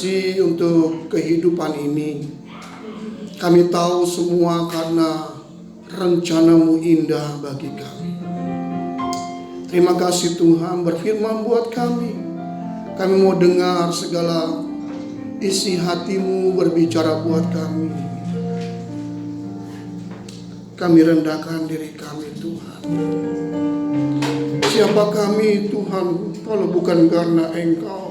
kasih untuk kehidupan ini. Kami tahu semua karena rencana-Mu indah bagi kami. Terima kasih Tuhan, berfirman buat kami. Kami mau dengar segala isi hati-Mu berbicara buat kami. Kami rendahkan diri kami Tuhan. Siapa kami Tuhan kalau bukan karena Engkau?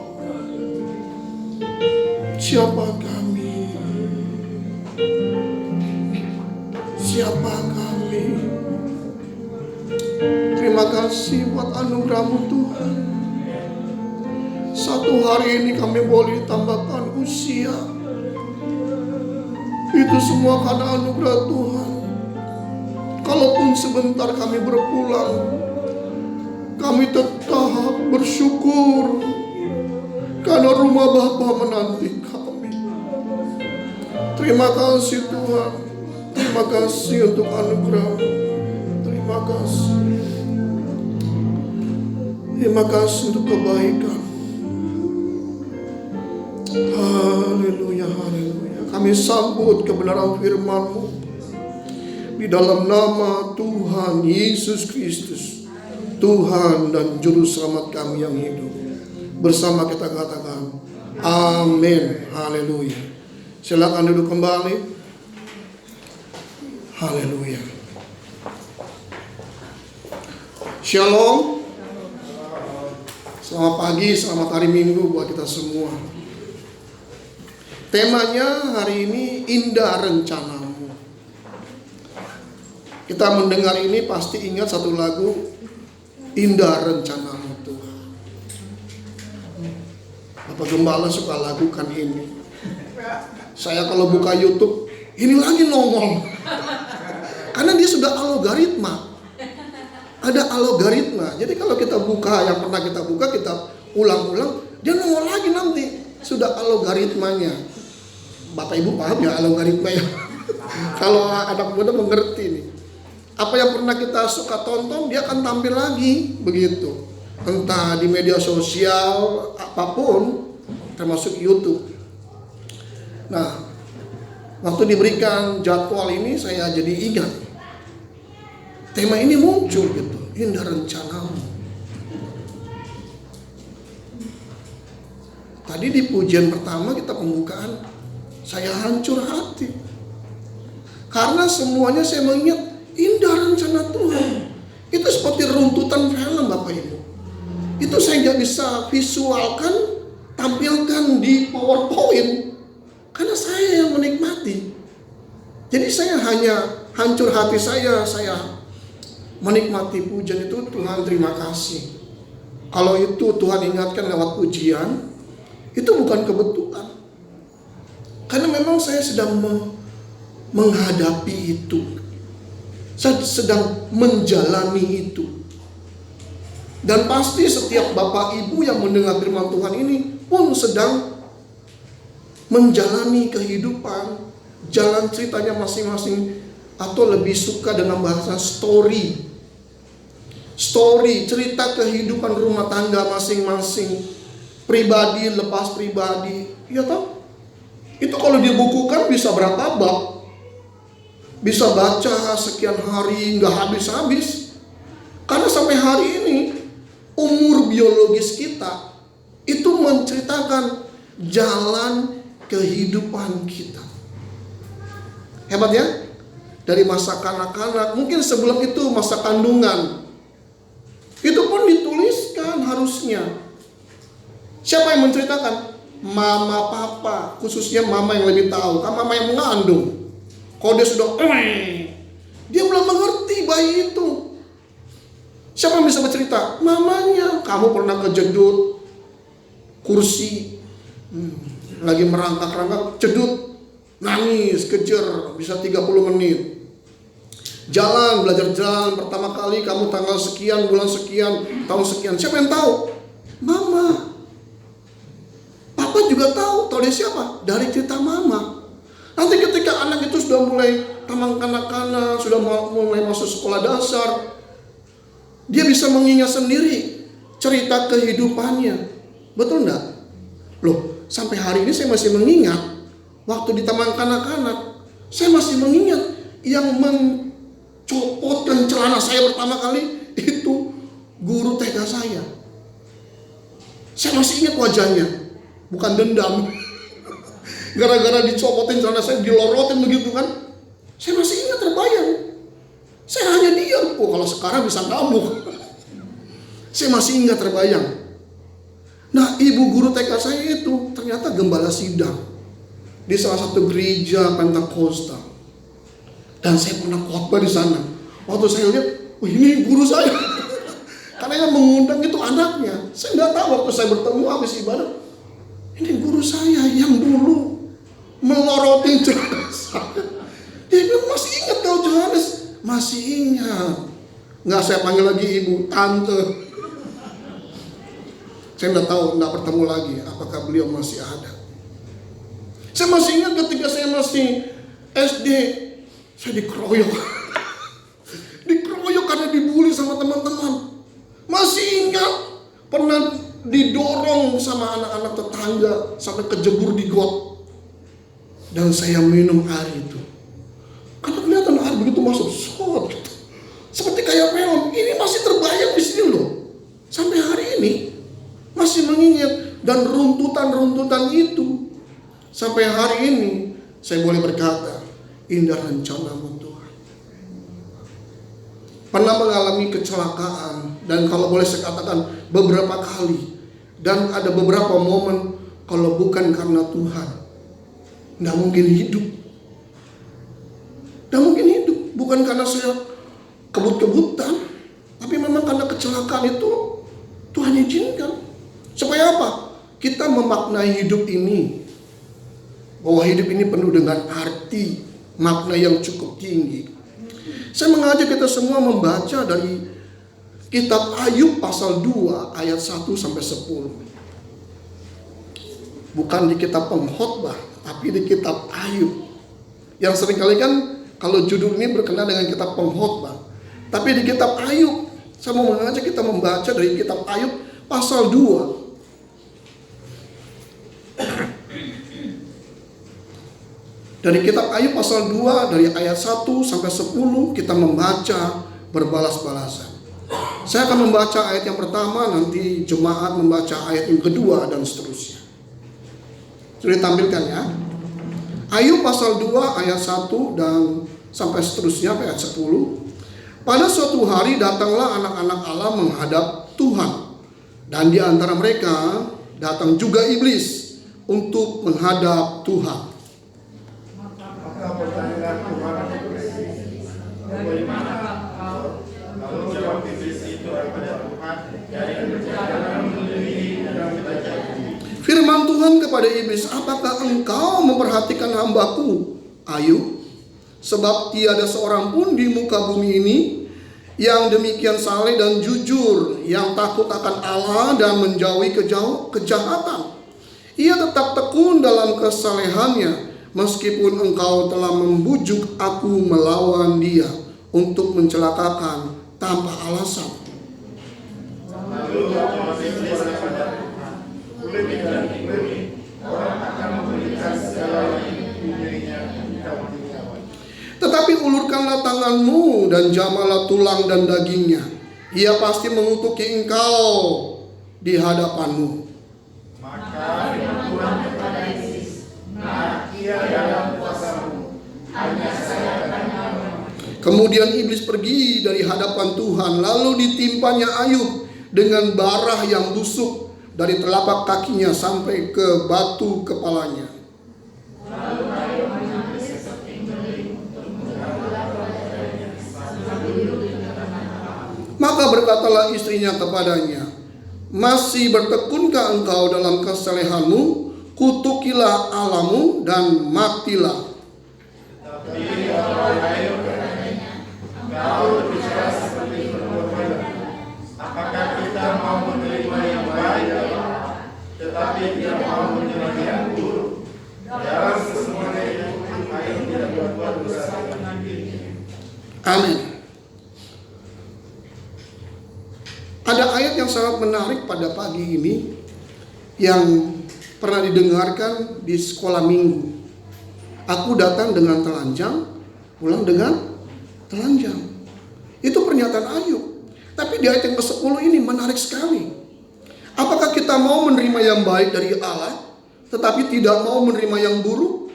Siapa kami? Siapa kami? Terima kasih buat anugerah-Mu Tuhan. Satu hari ini kami boleh tambahkan usia. Itu semua karena anugerah Tuhan. Kalaupun sebentar kami berpulang, kami tetap bersyukur karena rumah Bapa menanti kami. Terima kasih Tuhan. Terima kasih untuk anugerah. Terima kasih. Terima kasih untuk kebaikan. Haleluya, haleluya. Kami sambut kebenaran firman-Mu di dalam nama Tuhan Yesus Kristus, Tuhan dan Juru Selamat kami yang hidup. Bersama kita katakan amin. Haleluya. Silakan duduk kembali. Haleluya. Shalom. Selamat pagi, selamat hari Minggu buat kita semua. Temanya hari ini indah rencana-Mu. Kita mendengar ini pasti ingat satu lagu, indah rencana-Mu Tuhan. Bapak Gembala suka lagukan ini. Saya kalau buka YouTube, ini lagi nongol. Karena dia sudah algoritma. Ada algoritma. Jadi kalau kita buka yang pernah kita buka, kita ulang-ulang, dia nongol lagi nanti. Sudah algoritmanya. Bapak Ibu paham ya algoritma ya? Kalau anak muda mengerti nih. Apa yang pernah kita suka tonton, dia akan tampil lagi begitu. Entah di media sosial apapun, termasuk YouTube. Nah, waktu diberikan jadwal ini saya jadi ingat. Tema ini muncul gitu, indah rencana-Mu. Tadi di pujian pertama kita pembukaan, saya hancur hati. Karena semuanya saya mengingat indah rencana Tuhan. Itu seperti runtutan film Bapak Ibu. Itu saya nggak bisa visualkan, tampilkan di PowerPoint. Karena saya yang menikmati. Jadi saya hanya hancur hati saya menikmati pujian itu. Tuhan terima kasih. Kalau itu Tuhan ingatkan lewat pujian, itu bukan kebetulan. Karena memang saya sedang menghadapi itu. Saya sedang menjalani itu. Dan pasti setiap Bapak Ibu yang mendengar firman Tuhan ini pun sedang menjalani kehidupan, jalan ceritanya masing-masing, atau lebih suka dengan bahasa story. Story, cerita kehidupan rumah tangga masing-masing, pribadi lepas pribadi. Ya toh? Itu kalau dibukukan bisa berapa bab? Bisa baca sekian hari nggak habis-habis. Karena sampai hari ini umur biologis kita itu menceritakan jalan kehidupan kita. Hebat ya? Dari masa kanak-kanak, mungkin sebelum itu masa kandungan. Itu pun dituliskan harusnya. Siapa yang menceritakan? Mama, papa, khususnya mama yang lebih tahu. Kan mama yang mengandung. Kalau dia sudah, dia belum mengerti bayi itu. Siapa yang bisa bercerita? Mamanya. Kamu pernah kejedut kursi, lagi merangkak-rangkak, cedut, nangis, kejer, bisa 30 menit. Jalan, belajar jalan pertama kali kamu tanggal sekian, bulan sekian, tahun sekian. Siapa yang tahu? Mama. Papa juga tahu dari siapa? Dari cerita mama. Nanti ketika anak itu sudah mulai taman kanak-kanak, sudah mulai masuk sekolah dasar, dia bisa mengingat sendiri cerita kehidupannya. Betul enggak? Loh, sampai hari ini saya masih mengingat. Waktu di taman kanak-kanak, saya masih mengingat yang mencopotkan celana saya pertama kali itu guru TK saya. Saya masih ingat wajahnya, bukan dendam. Gara-gara dicopotin celana saya, dilorotin begitu kan. Saya masih ingat, terbayang. Saya hanya diam. Oh, kalau sekarang bisa ngamuk. Saya masih ingat, terbayang. Nah, ibu guru TK saya itu ternyata gembala sidang di salah satu gereja Pentakosta. Dan saya pernah khotbah di sana. Waktu saya lihat, ini guru saya. Karena yang mengundang itu anaknya. Saya nggak tahu waktu saya bertemu habis ibadah, ini guru saya yang dulu melorotin celana saya. Dia bilang, masih ingat kau Johannes? Masih ingat. Nggak, saya panggil lagi ibu, tante. Saya nggak tahu, nggak bertemu lagi. Apakah beliau masih ada? Saya masih ingat ketika saya masih SD, saya dikeroyok. Dikeroyok karena dibully sama teman-teman. Masih ingat pernah didorong sama anak-anak tetangga sampai kejebur di got. Dan saya minum air itu. Karena kelihatan air begitu masuk, shot, seperti kayak film. Ini masih terbayang di sini loh. Sampai hari ini masih mengingat, dan runtutan-runtutan itu sampai hari ini saya boleh berkata, indah rencana-Mu Tuhan. Pernah mengalami kecelakaan, dan kalau boleh saya katakan beberapa kali, dan ada beberapa momen kalau bukan karena Tuhan, nggak mungkin hidup. Nggak mungkin hidup, bukan karena saya kebut-kebutan, tapi memang karena kecelakaan itu Tuhan izinkan. Supaya apa? Kita memaknai hidup ini, bahwa hidup ini penuh dengan arti, makna yang cukup tinggi. Saya mengajak kita semua membaca dari kitab Ayub pasal 2 ayat 1 sampai 10. Bukan di kitab pengkhotbah, tapi di kitab Ayub. Yang seringkali kan kalau judul ini berkenaan dengan kitab pengkhotbah, tapi di kitab Ayub, saya mau mengajak kita membaca dari kitab Ayub pasal 2. Dari kitab Ayub pasal 2 dari ayat 1 sampai 10 kita membaca berbalas-balasan. Saya akan membaca ayat yang pertama, nanti jemaat membaca ayat yang kedua dan seterusnya. Sudah ditampilkan ya. Ayub pasal 2 ayat 1 dan sampai seterusnya ayat 10. Pada suatu hari datanglah anak-anak Allah menghadap Tuhan, dan di antara mereka datang juga iblis untuk menghadap Tuhan. Maka bertanyalah Tuhan bagaimana kau? Lalu jawab iblis itu kepada Tuhan, dari perjalanan meneliti dan membaca bumi. Firman Tuhan kepada iblis, apakah engkau memperhatikan hambaku Ayub? Sebab tiada seorang pun di muka bumi ini yang demikian saleh dan jujur, yang takut akan Allah dan menjauhi kejahatan. Ia tetap tekun dalam kesalehannya, meskipun engkau telah membujuk aku melawan dia untuk mencelakakan tanpa alasan. Lalu jawab iblis kepada Tuhan, kulit dan kulit, orang akan memberikan segala yang diberinya kamu tinggalkan. Tetapi ulurkanlah tanganmu dan jamalah tulang dan dagingnya. Ia pasti mengutuki engkau di hadapanmu. Maka Tuhan kepada iblis, nah ia dalam kuasamu, hanya saya akan menolong. Kemudian iblis pergi dari hadapan Tuhan, lalu ditimpanya Ayub dengan bara yang busuk dari telapak kakinya sampai ke batu kepalanya. Lalu Ayub menangis seperti beling untuk menggembala wajahnya sambil duduk di tengah Allah. Maka berkatalah istrinya kepadanya, masih bertekunkah engkau dalam kesalehanmu? Kutukilah Allahmu dan matilah. Tapi Ayub bertanya, engkau berbicara seperti perempuan. Apakah kita mau menerima yang baik dari Allah, tetapi tidak mau menerima yang buruk? Dalam kesemuanya itu, Ayub tidak berbuat dosa dengan dirinya. Amin. Ada ayat yang sangat menarik pada pagi ini yang pernah didengarkan di sekolah minggu. Aku datang dengan telanjang, pulang dengan telanjang. Itu pernyataan Ayub. Tapi di ayat yang ke-10 ini menarik sekali. Apakah kita mau menerima yang baik dari Allah, tetapi tidak mau menerima yang buruk?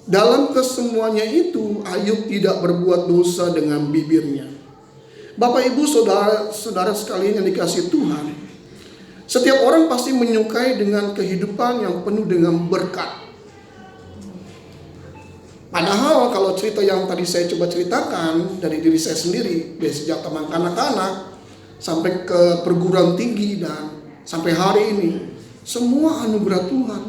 Dalam kesemuanya itu, Ayub tidak berbuat dosa dengan bibirnya. Bapak ibu saudara sekalian yang dikasihi Tuhan, setiap orang pasti menyukai dengan kehidupan yang penuh dengan berkat. Padahal kalau cerita yang tadi saya coba ceritakan dari diri saya sendiri, dari sejak teman kanak-kanak sampai ke perguruan tinggi dan sampai hari ini, semua anugerah Tuhan.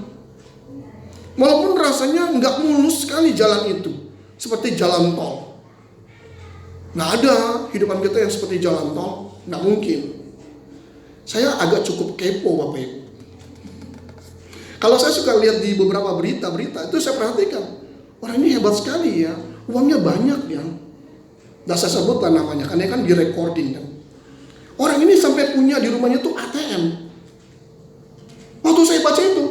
Walaupun rasanya nggak mulus sekali jalan itu, seperti jalan tol. Nggak ada hidupan kita yang seperti jalan tol, nggak mungkin. Saya agak cukup kepo Bapak Ibu. Kalau saya suka lihat di beberapa berita-berita itu saya perhatikan, orang ini hebat sekali ya, uangnya banyak ya. Nggak saya sebutkan namanya, karena kan di recording kan. Orang ini sampai punya di rumahnya tuh ATM. Waktu saya baca itu,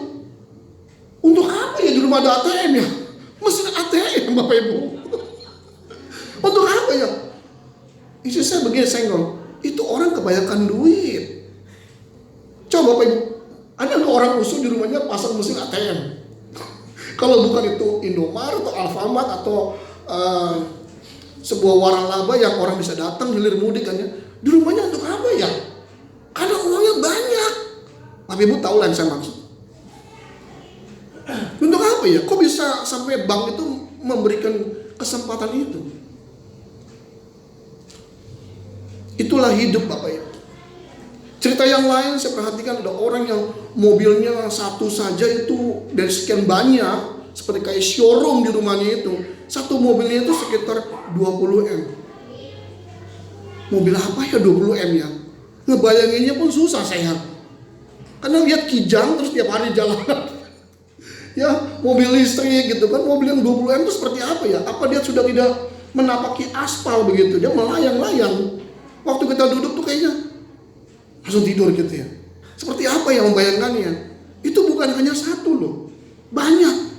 untuk apa ya di rumah ada ATM ya? Mesin ATM Bapak Ibu. Untuk apa ya? Istri saya begini senggol, itu orang kebanyakan duit. Coba Bapak Ibu, ada nggak orang usul di rumahnya pasang mesin ATM? Kalau bukan itu Indomaret atau Alfamart atau sebuah waralaba yang orang bisa datang hilir mudik kan ya, di rumahnya untuk apa ya? Karena uangnya banyak. Bapak Ibu tahu lah yang saya maksud. Untuk apa ya? Kok bisa sampai bank itu memberikan kesempatan itu? Itulah hidup Bapak Ibu. Cerita yang lain saya perhatikan ada orang yang mobilnya satu saja itu dari sekian banyak, seperti kayak showroom di rumahnya itu, satu mobilnya itu sekitar 20M. Mobil apa ya 20M ya? Ngebayanginnya pun susah saya. Karena lihat kijang terus tiap hari jalan. Ya, mobil listrik gitu kan, mobil yang 20M itu seperti apa ya? Apa dia sudah tidak menapaki aspal begitu? Dia melayang-layang. Waktu kita duduk tuh kayaknya langsung tidur gitu ya. Seperti apa yang membayangkannya? Itu bukan hanya satu loh, banyak.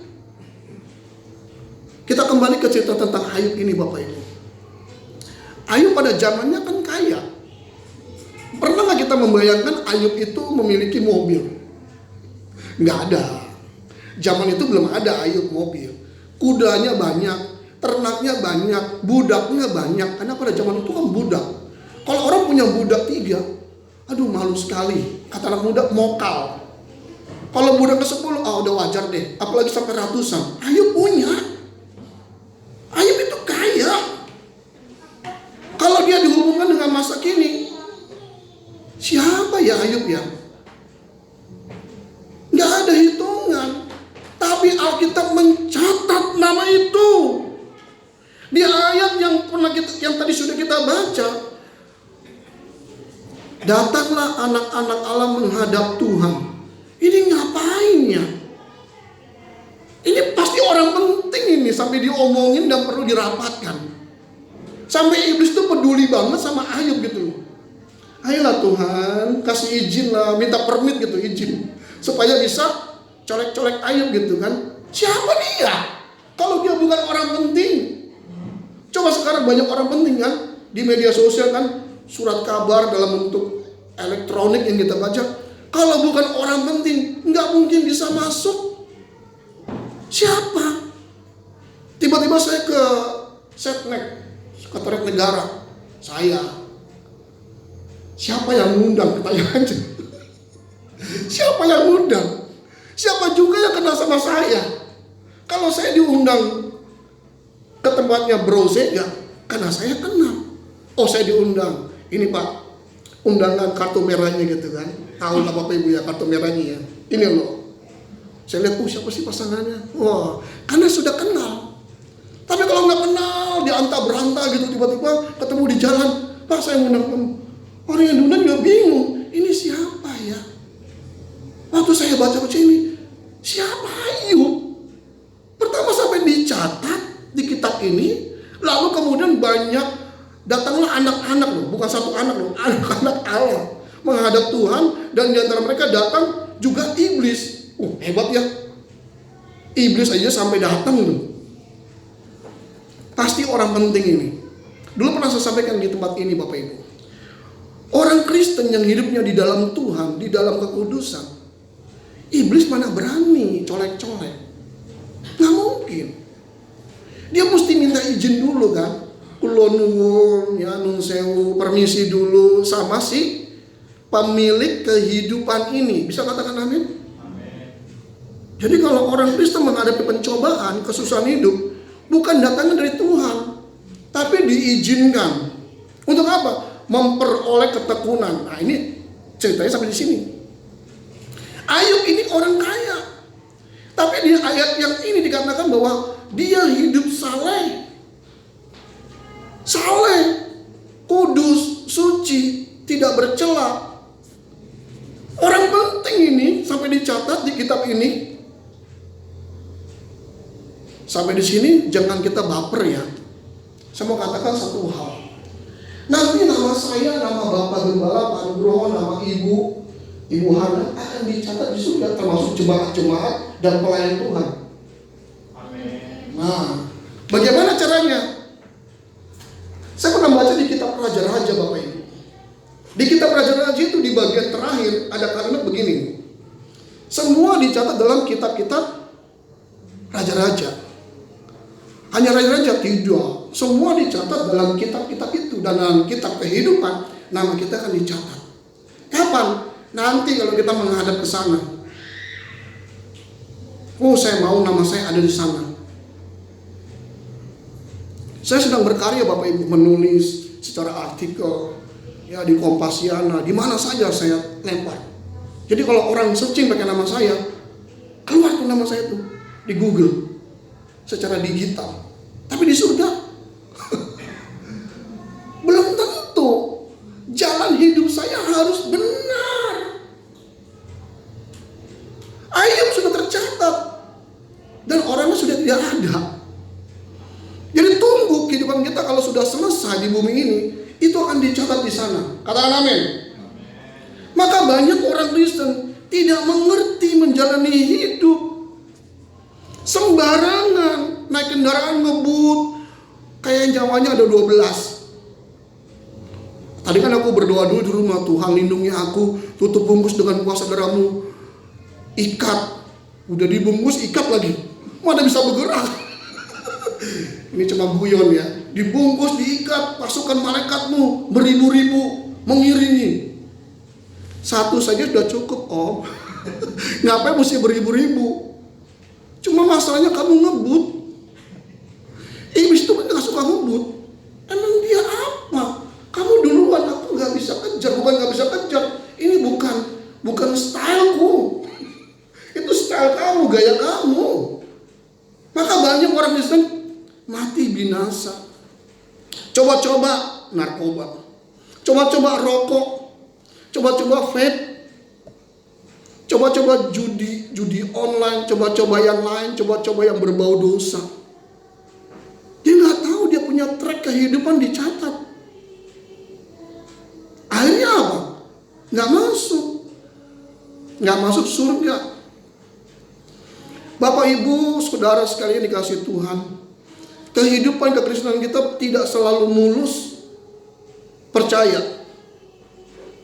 Kita kembali ke cerita tentang Ayub ini Bapak Ibu. Ayub pada zamannya kan kaya. Pernah nggak kita membayangkan Ayub itu memiliki mobil? Nggak ada. Zaman itu belum ada Ayub mobil. Kudanya banyak, ternaknya banyak, budaknya banyak. Karena pada zaman itu kan budak. Kalau orang punya budak 3, aduh malu sekali. Kata anak muda, mokal. Kalau budak ke-10, udah wajar deh. Apalagi sampai ratusan. Ayub punya. Ayub itu kaya. Kalau dia dihubungkan dengan masa kini, siapa ya Ayub ya? Nggak ada hitungan. Tapi Alkitab mencatat nama itu. Di ayat yang tadi sudah kita baca. Datanglah anak-anak Allah menghadap Tuhan. Ini ngapain ya? Ini pasti orang penting ini sampai diomongin dan perlu dirapatkan. Sampai iblis itu peduli banget sama Ayub gitu. Ayolah Tuhan, kasih izin lah, minta permit gitu, izin. Supaya bisa colek-colek Ayub gitu kan. Siapa dia? Kalau dia bukan orang penting. Coba sekarang banyak orang penting kan. Di media sosial kan, surat kabar dalam bentuk elektronik yang kita baca. Kalau bukan orang penting, nggak mungkin bisa masuk. Siapa? Tiba-tiba saya ke Setnek, Sekretariat Negara. Saya. Siapa yang ngundang? Tanya aja. Siapa yang ngundang? Siapa juga yang kenal sama saya? Kalau saya diundang ke tempatnya Bro Zega, karena saya kenal. Oh, saya diundang. Ini Pak, undangan kartu merahnya gitu kan. Tahu lah Bapak Ibu ya kartu merahnya ya. Ini loh. Saya lihat, siapa sih pasangannya? Wah, karena sudah kenal. Tapi kalau nggak kenal, diantah-berantah gitu, tiba-tiba ketemu di jalan, Pak saya ngundang kamu. Orang yang diundang juga bingung, ini siapa ya? Waktu saya baca ini, siapa Ayub? Pertama sampai dicatat di kitab ini, lalu kemudian banyak datanglah anak-anak loh, bukan satu anak loh, anak-anak Allah menghadap Tuhan, dan di antara mereka datang juga iblis. iblis. Hebat ya. Iblis aja sampai datang tuh. Pasti orang penting ini. Dulu pernah saya sampaikan di tempat ini Bapak Ibu. Orang Kristen yang hidupnya di dalam Tuhan, di dalam kekudusan, iblis mana berani colek-colek. Nggak mungkin. Dia mesti minta izin dulu kan. Kulon nuwun, ya nun sewu, permisi dulu sama si pemilik kehidupan ini. Bisa katakan amin? Amin. Jadi kalau orang Kristen menghadapi pencobaan, kesusahan hidup, bukan datangnya dari Tuhan, tapi diizinkan. Untuk apa? Memperoleh ketekunan. Nah ini ceritanya sampai di sini. Ayub ini orang kaya, tapi di ayat yang ini dikatakan bahwa dia hidup saleh, kudus, suci, tidak bercela. Orang penting ini sampai dicatat di kitab ini. Sampai di sini jangan kita baper ya. Saya mau katakan satu hal. Nanti nama saya, nama Bapak Gembala, Pak Nugroho, nama Ibu Hana akan dicatat di surga, termasuk jemaat-jemaat dan pelayan Tuhan. Amin. Nah, bagaimana caranya? Saya pernah baca di kitab Raja-Raja Bapak Ibu. Di kitab Raja-Raja itu di bagian terakhir ada kalimat begini. Semua dicatat dalam kitab-kitab Raja-Raja. Hanya Raja-Raja tidak. Semua dicatat dalam kitab-kitab itu. Dan dalam kitab kehidupan, nama kita akan dicatat. Kapan? Nanti kalau kita menghadap ke sana. Saya mau nama saya ada di sana. Saya sedang berkarya Bapak Ibu, menulis secara artikel ya di Kompasiana, di mana saja saya lempar. Jadi kalau orang searching pakai nama saya, keluar tuh nama saya tuh di Google secara digital. Tapi di surga belum tentu. Jalan hidup saya harus benar. Ayub sudah tercatat dan orangnya sudah tidak ada. Jadi tunggu kehidupan kita kalau sudah selesai di bumi ini, itu akan dicatat di sana. Katakan amin. Maka banyak orang Kristen tidak mengerti menjalani hidup. Sembarangan naik kendaraan ngebut, kayak nyawanya ada 12. Tadi kan aku berdoa dulu di rumah, Tuhan lindungi aku, tutup bungkus dengan kuasa darah-Mu, ikat, udah dibungkus ikat lagi, mana bisa bergerak. Ini cuma guyon ya. Dibungkus, diikat, pasukan malaikat-Mu beribu-ribu mengiringi. Satu saja sudah cukup Om. Ngapain mesti beribu-ribu? Cuma masalahnya kamu ngebut. Iblis itu kan gak suka ngebut. Emang dia apa? Kamu duluan, aku gak bisa kejar. Bukan gak bisa kejar, ini bukan styleku. Itu style kamu, gaya kamu. Maka banyak orang Kristen mati binasa. Coba-coba narkoba, coba-coba rokok, coba-coba vape, coba-coba judi online, coba-coba yang lain, coba-coba yang berbau dosa. Dia nggak tahu dia punya track kehidupan dicatat. Akhirnya apa? Nggak masuk surga. Bapak Ibu, saudara sekalian dikasih Tuhan, kehidupan kekristenan kita tidak selalu mulus. Percaya.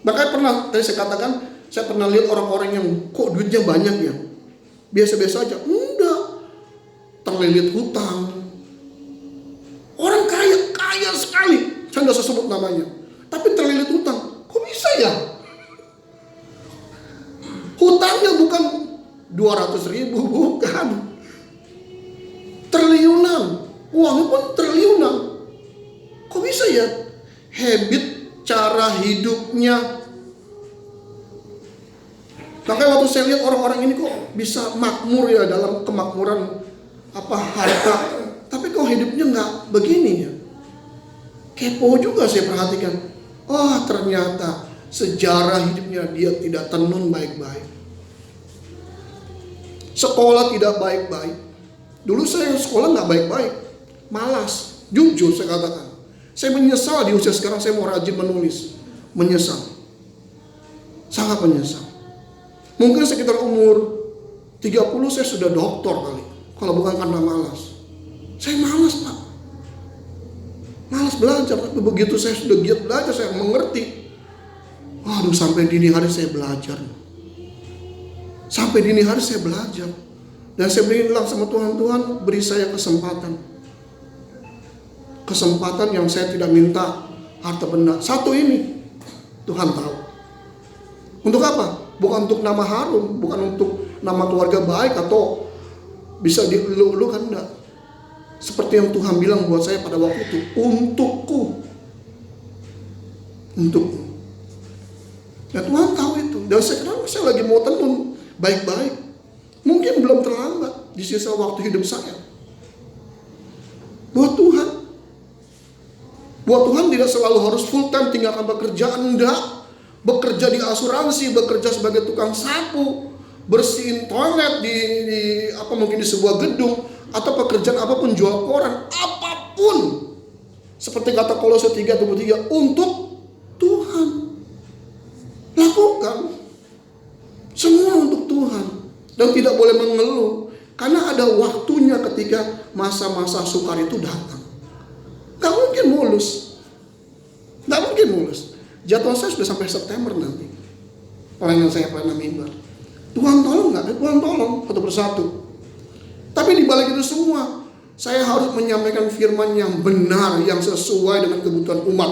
Makanya tadi saya katakan, saya pernah lihat orang-orang yang kok duitnya banyak ya, biasa-biasa aja. Enggak, terlilit hutang. Orang kaya sekali, saya nggak usah sebut namanya, tapi terlilit hutang. Kok bisa ya? Hutangnya bukan 200.000, bukan, triliunan. Uangnya pun triliunan. Kok bisa ya? Habit cara hidupnya. Makanya waktu saya lihat orang-orang ini kok bisa makmur ya dalam kemakmuran harta, tapi kok hidupnya nggak begini ya? Kepo juga saya perhatikan. Ternyata sejarah hidupnya dia tidak tenun baik-baik. Sekolah tidak baik-baik. Dulu saya sekolah nggak baik-baik, malas, jujur saya katakan. Saya menyesal di usia sekarang saya mau rajin menulis. Menyesal, sangat menyesal. Mungkin sekitar umur 30 saya sudah doktor kali. Kalau bukan karena malas. Saya malas, Pak. Malas belajar. Tapi begitu saya sudah giat belajar, saya mengerti. Waduh, sampai dini hari saya belajar. Sampai dini hari saya belajar. Dan saya bilang sama Tuhan, Tuhan beri saya kesempatan. Kesempatan yang saya tidak minta harta benda. Satu ini, Tuhan tahu. Untuk apa? Bukan untuk nama harum, bukan untuk nama keluarga baik atau bisa dielu-elukan, enggak. Seperti yang Tuhan bilang buat saya pada waktu itu, untukku. Untukku. Ya Tuhan tahu itu. Dan sekarang saya lagi mau tenun baik-baik. Mungkin belum terlambat di sisa waktu hidup saya. Buat Tuhan. Buat Tuhan tidak selalu harus full time tinggalkan pekerjaan, enggak. Bekerja di asuransi, bekerja sebagai tukang sapu, bersihin toilet mungkin di sebuah gedung, atau pekerjaan apapun, jual koran, apapun. Seperti kata Kolose 3:23, untuk Tuhan. Lakukan. Semua untuk Tuhan. Dan tidak boleh mengeluh. Karena ada waktunya ketika masa-masa sukar itu datang. Gak mungkin mulus. Gak mungkin mulus. Jadwal saya sudah sampai September nanti. Orang yang saya pernah mimbar. Tuhan tolong gak? Tuhan tolong satu persatu. Tapi di balik itu semua, saya harus menyampaikan firman yang benar, yang sesuai dengan kebutuhan umat.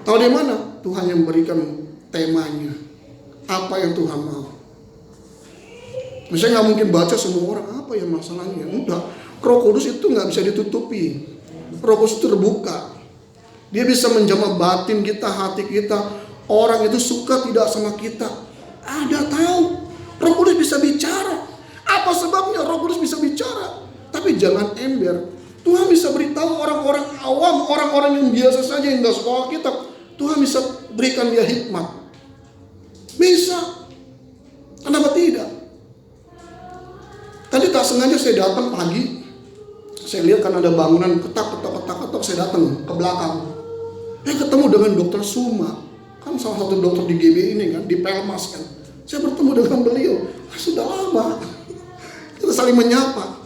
Tahu di mana? Tuhan yang berikan temanya. Apa yang Tuhan mau. Misalnya gak mungkin baca semua orang, apa yang masalahnya? Enggak. Roh Kudus itu gak bisa ditutupi. Roh Kudus terbuka. Dia bisa menjamah batin kita, hati kita. Orang itu suka tidak sama kita. Ada tahu. Roh Kudus bisa bicara. Apa sebabnya Roh Kudus bisa bicara? Tapi jangan ember. Tuhan bisa beritahu orang-orang awam, orang-orang yang biasa saja yang gak sekolah kita. Tuhan bisa berikan dia hikmat. Bisa. Kenapa tidak? Tadi tak sengaja saya datang pagi. Saya lihat kan ada bangunan ketak, saya datang ke belakang. Ketemu dengan dokter Suma. Kan salah satu dokter di GB ini kan, di Pelmas kan. Saya bertemu dengan beliau. Sudah lama. Kita saling menyapa.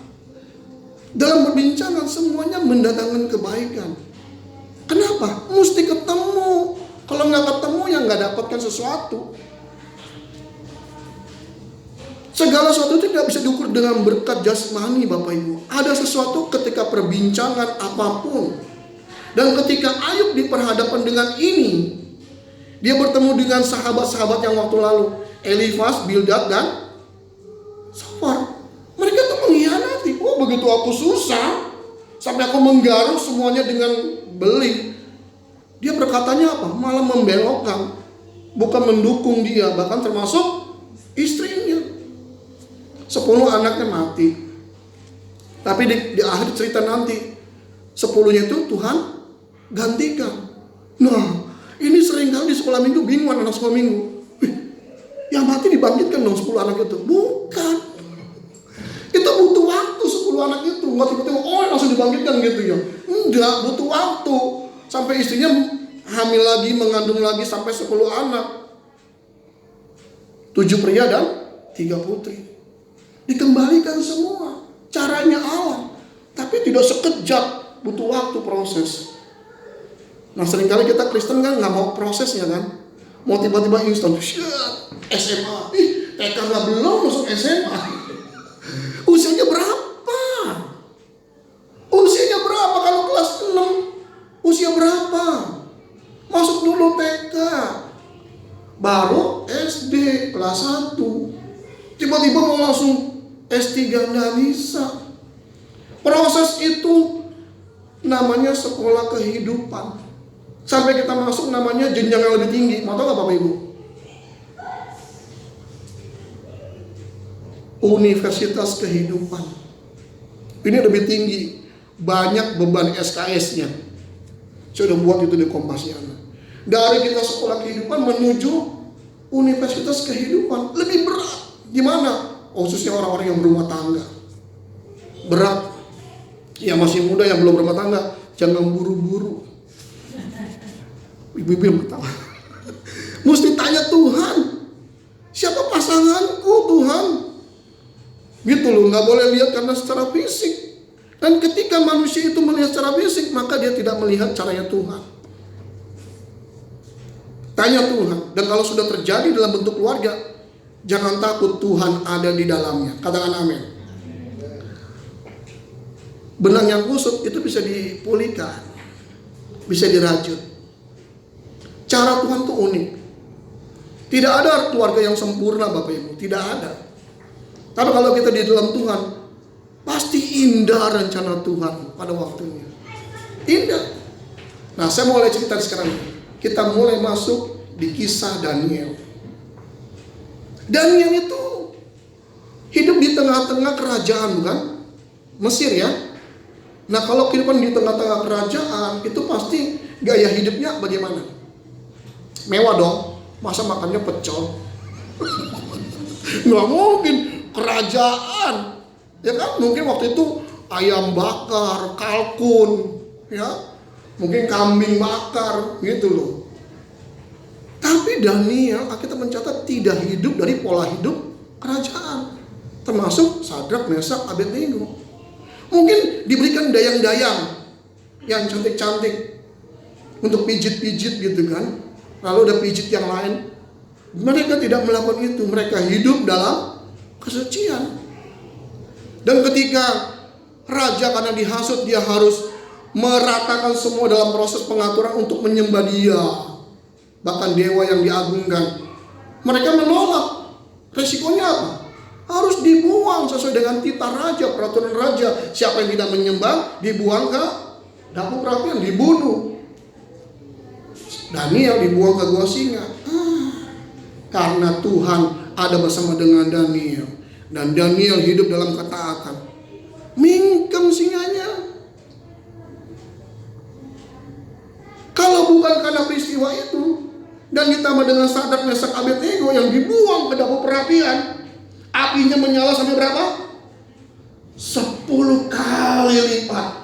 Dalam perbincangan semuanya mendatangkan kebaikan. Kenapa? Mesti ketemu. Kalau nggak ketemu ya nggak dapatkan sesuatu. Segala sesuatu itu tidak bisa diukur dengan berkat jasmani, Bapak Ibu. Ada sesuatu ketika perbincangan apapun. Dan ketika Ayub diperhadapkan dengan ini, dia bertemu dengan sahabat-sahabat yang waktu lalu, Elifas, Bildad, dan Sofar. Mereka tuh mengkhianati. Oh, begitu aku susah, sampai aku menggaruk semuanya dengan beling. Dia berkatanya apa? Malah membelokkan, bukan mendukung dia, bahkan termasuk istrinya. 10 anaknya mati. Tapi di akhir cerita nanti, 10-nya itu Tuhan gantikan. Nah, ini seringkali di sekolah minggu bingung anak sekolah minggu. Yang mati dibangkitkan dong 10 anak itu. Bukan. Itu butuh waktu 10 anak itu. Nggak tiba-tiba langsung dibangkitkan gitu ya. Enggak, butuh waktu. Sampai istrinya hamil lagi, mengandung lagi sampai 10 anak. 7 pria dan 3 putri. Dikembalikan semua. Caranya Allah. Tapi tidak sekejap. Butuh waktu proses. Nah seringkali kita Kristen kan nggak mau prosesnya kan, mau tiba-tiba instan, SMA, TK nggak belum masuk SMA. Usianya berapa? Usianya berapa kalau kelas 6? Usia berapa? Masuk dulu TK, baru SD kelas 1. Tiba-tiba mau langsung S3 nggak bisa. Proses itu namanya sekolah kehidupan. Sampai kita masuk namanya jenjang yang lebih tinggi. Mau tahu nggak Bapak Ibu? Universitas kehidupan. Ini lebih tinggi. Banyak beban SKS-nya. Saya udah buat itu di Kompasiana. Dari kita sekolah kehidupan menuju Universitas kehidupan. Lebih berat. Gimana? Khususnya orang-orang yang berumah tangga. Berat. Yang masih muda yang belum berumah tangga, jangan buru-buru. Ibu-ibu yang pertama. Mesti tanya Tuhan. Siapa pasanganku Tuhan? Gitu loh, nggak boleh lihat karena secara fisik. Dan ketika manusia itu melihat secara fisik, maka dia tidak melihat caranya Tuhan. Tanya Tuhan. Dan kalau sudah terjadi dalam bentuk keluarga, jangan takut, Tuhan ada di dalamnya. Katakan amin. Benang yang kusut itu bisa dipulihkan, bisa dirajut. Cara Tuhan tuh unik. Tidak ada keluarga yang sempurna Bapak Ibu, tidak ada. Tapi kalau kita di dalam Tuhan, pasti indah rencana Tuhan pada waktunya. Indah. Nah, saya mulai cerita sekarang. Kita mulai masuk di kisah Daniel. Daniel itu hidup di tengah-tengah kerajaan, bukan? Mesir ya. Nah, kalau kehidupan di tengah-tengah kerajaan, itu pasti gaya hidupnya bagaimana? Mewah dong. Masa makannya pecel? Nggak mungkin. Kerajaan, ya kan? Mungkin waktu itu ayam bakar, kalkun, ya, mungkin kambing bakar, gitu loh. Tapi Daniel, kita mencatat tidak hidup dari pola hidup kerajaan, termasuk Sadrak, Mesak, Abednego. Mungkin diberikan dayang-dayang yang cantik-cantik untuk pijit-pijit gitu kan. Lalu ada pijit yang lain. Mereka tidak melakukan itu. Mereka hidup dalam kesucian. Dan ketika raja karena dihasut, dia harus meratakan semua dalam proses pengaturan untuk menyembah dia, bahkan dewa yang diagungkan. Mereka menolak. Resikonya apa? Harus dibuang sesuai dengan titah raja, peraturan raja. Siapa yang tidak menyembah dibuang ke dapur perapian, dibunuh. Daniel dibuang ke gua singa. Karena Tuhan ada bersama dengan Daniel, dan Daniel hidup dalam ketaatan. Mingkem singanya. Kalau bukan karena peristiwa itu, dan ditambah dengan Sadrak, Mesak, Abednego yang dibuang ke dapur perapian, apinya menyala sampai berapa? 10 kali lipat.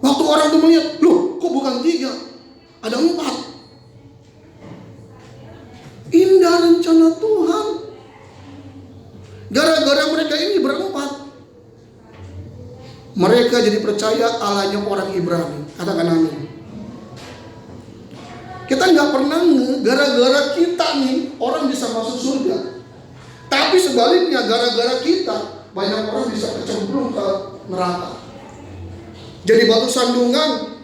Waktu orang itu melihat, loh kok bukan 3, ada 4. Indah rencana Tuhan. Gara-gara mereka ini berempat, mereka jadi percaya Allahnya orang Ibrani. Katakan amin. Kita nggak pernah gara-gara kita nih orang bisa masuk surga. Tapi sebaliknya gara-gara kita banyak orang bisa kecemplung ke neraka, jadi batu sandungan.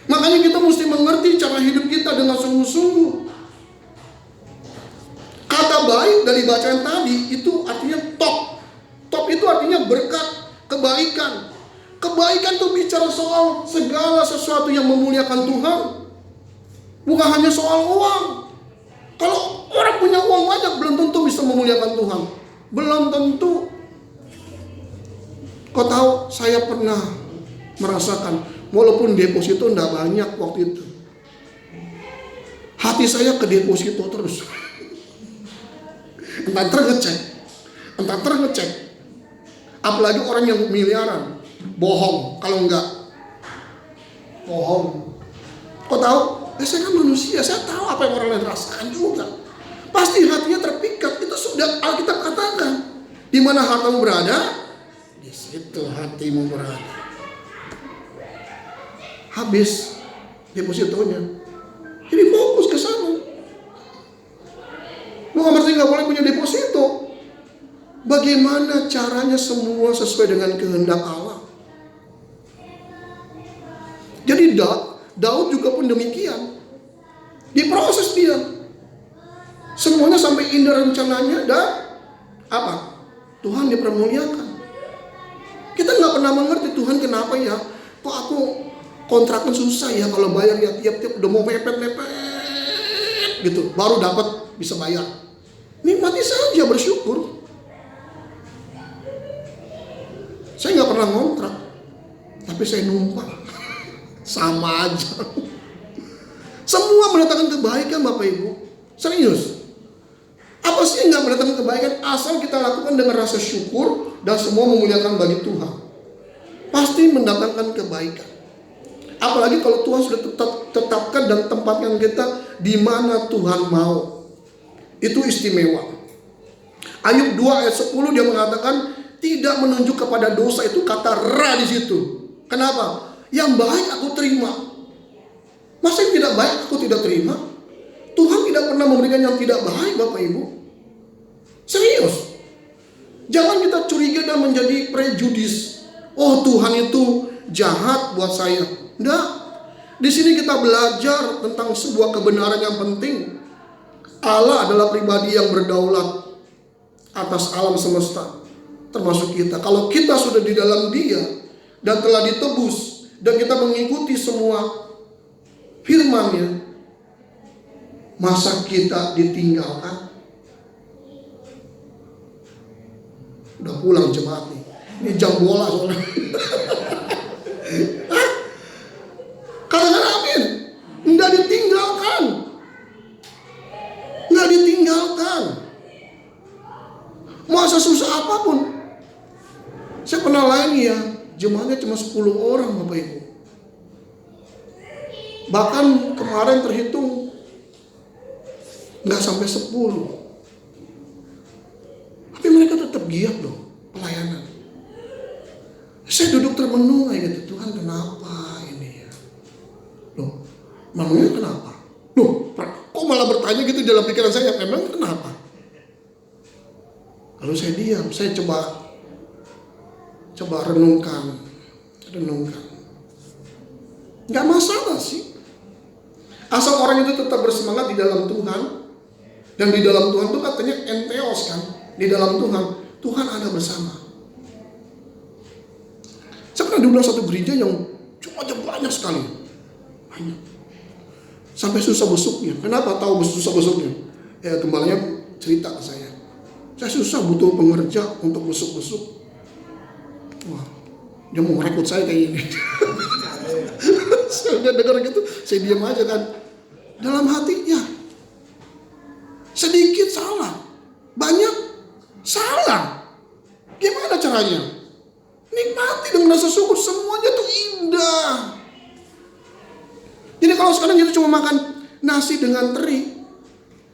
Makanya kita mesti mengerti cara hidup kita dengan sungguh-sungguh. Kata baik dari bacaan tadi itu artinya top. Top itu artinya berkat, kebaikan. Kebaikan itu bicara soal segala sesuatu yang memuliakan Tuhan. Bukan hanya soal uang. Kalau orang punya uang banyak belum tentu bisa memuliakan Tuhan. Belum tentu. Kau tahu, saya pernah merasakan, walaupun deposito tidak banyak waktu itu, hati saya ke deposito terus. Entah terngecek. Apalagi orang yang miliaran, bohong. Kalau enggak, bohong. Kau tahu? Saya kan manusia, saya tahu apa yang orang lain rasakan juga. Pasti hatinya terpikat. Itu sudah Alkitab katakan. Di mana hartamu berada, di situ hatimu berada. Habis depositonya, jadi fokus ke sana. Bukan berarti nggak boleh punya deposito. Bagaimana caranya semua sesuai dengan kehendak Allah. Jadi Daud juga pun demikian. Diproses dia. Semuanya sampai indah rencananya dan apa? Tuhan dipermuliakan. Kita nggak pernah mengerti Tuhan kenapa ya? Kok aku kontrakan susah ya, kalau bayar ya tiap-tiap udah mau mepet-mepet gitu, baru dapat bisa bayar. Nikmati saja, bersyukur. Saya nggak pernah ngontrak, tapi saya numpang. Sama aja. Semua mendatangkan kebaikan Bapak Ibu. Serius. Apa sih yang nggak mendatangkan kebaikan? Asal kita lakukan dengan rasa syukur dan semua memuliakan bagi Tuhan, pasti mendatangkan kebaikan. Apalagi kalau Tuhan sudah tetapkan dan tempatkan kita di mana Tuhan mau. Itu istimewa. Ayub 2 ayat 10 dia mengatakan tidak menunjuk kepada dosa, itu kata ra di situ. Kenapa? Yang baik aku terima. Masa yang tidak baik aku tidak terima? Tuhan tidak pernah memberikan yang tidak baik, Bapak Ibu. Serius. Jangan kita curiga dan menjadi prejudis. Oh, Tuhan itu jahat buat saya. Enggak. Di sini kita belajar tentang sebuah kebenaran yang penting. Allah adalah pribadi yang berdaulat atas alam semesta, termasuk kita. Kalau kita sudah di dalam Dia dan telah ditebus dan kita mengikuti semua firman-Nya, masa kita ditinggalkan? Udah pulang jemaat nih. Ini jam bola soalnya. Katakan amin. Enggak ditinggalkan. Enggak ditinggalkan. Masa susah apapun. Saya pernah layani ya, jemaatnya cuma 10 orang Bapak Ibu. Bahkan kemarin terhitung nggak sampai 10. Tapi mereka tetap giat loh pelayanan. Saya duduk termenung kayak gitu, Tuhan kenapa ini ya? Loh, memangnya kenapa? Loh, kok malah bertanya gitu dalam pikiran saya, memang kenapa? Lalu saya diam, saya coba renungkan. Nggak masalah sih. Asal orang itu tetap bersemangat di dalam Tuhan. Dan di dalam Tuhan itu katanya enteos kan. Di dalam Tuhan ada bersama. Saya pernah diundang satu gereja yang jumlahnya banyak sekali. Banyak. Sampai susah besuknya. Kenapa tahu susah besuknya? Ya gembalanya cerita ke saya. Saya susah butuh pengerja untuk besuk-besuk. Wah, dia mau merekrut saya kayak gini. Saya udah dengar gitu, saya diam aja kan. Dalam hati, ya sedikit salah, banyak salah. Gimana caranya? Nikmati dengan rasa syukur, semuanya tuh indah. Jadi kalau sekarang kita cuma makan nasi dengan teri,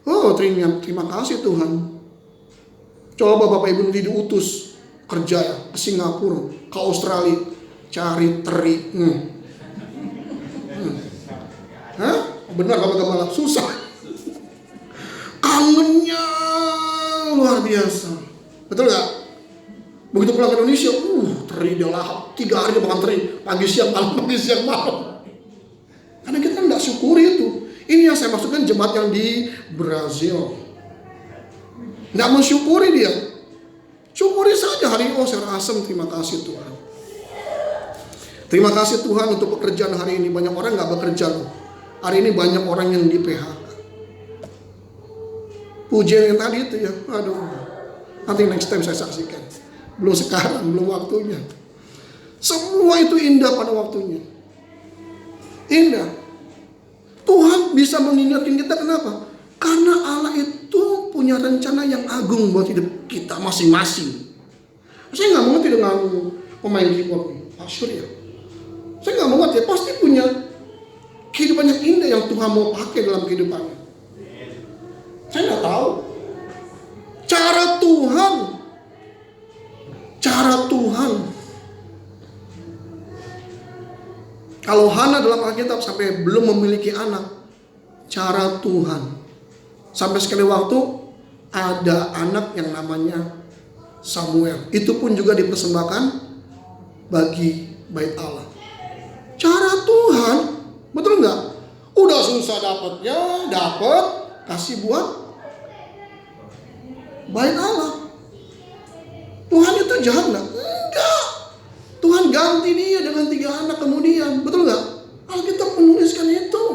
oh terima kasih Tuhan. Coba Bapak Ibu nanti diutus kerja ya, ke Singapura, ke Australia, cari teri. Hah? Benar kata Gembala, susah. Kangennya luar biasa. Betul gak? Begitu pulang ke Indonesia, teri dia lahap. 3 hari dia makan teri, pagi siang malam, pagi siang malam. Karena kita gak syukuri itu. Ini yang saya maksudkan jemaat yang di Brazil. Gak mensyukuri dia. Syukuri saja hari ini, oh saya asem, terima kasih Tuhan. Terima kasih Tuhan untuk pekerjaan hari ini. Banyak orang gak bekerja loh. Hari ini banyak orang yang di PHK. Pujian yang tadi itu ya, aduh. Nanti next time saya saksikan. Belum sekarang, belum waktunya. Semua itu indah pada waktunya. Indah. Tuhan bisa mengingatkan kita kenapa? Karena Allah itu punya rencana yang agung buat hidup kita masing-masing. Saya gak mengerti dengan pemain keyboard Pak Surya. Saya gak mengerti, pasti punya kehidupan yang indah yang Tuhan mau pakai dalam kehidupannya. Saya gak tahu. Cara Tuhan. Kalau Hana dalam Alkitab sampai belum memiliki anak, cara Tuhan. Sampai sekali waktu ada anak yang namanya Samuel. Itu pun juga dipersembahkan bagi bait Allah. Cara Tuhan, betul nggak? Udah susah dapatnya, dapat kasih buat bait Allah. Tuhan itu jahat nggak? Enggak. Tuhan ganti dia dengan 3 anak kemudian, betul nggak? Alkitab menuliskan itu.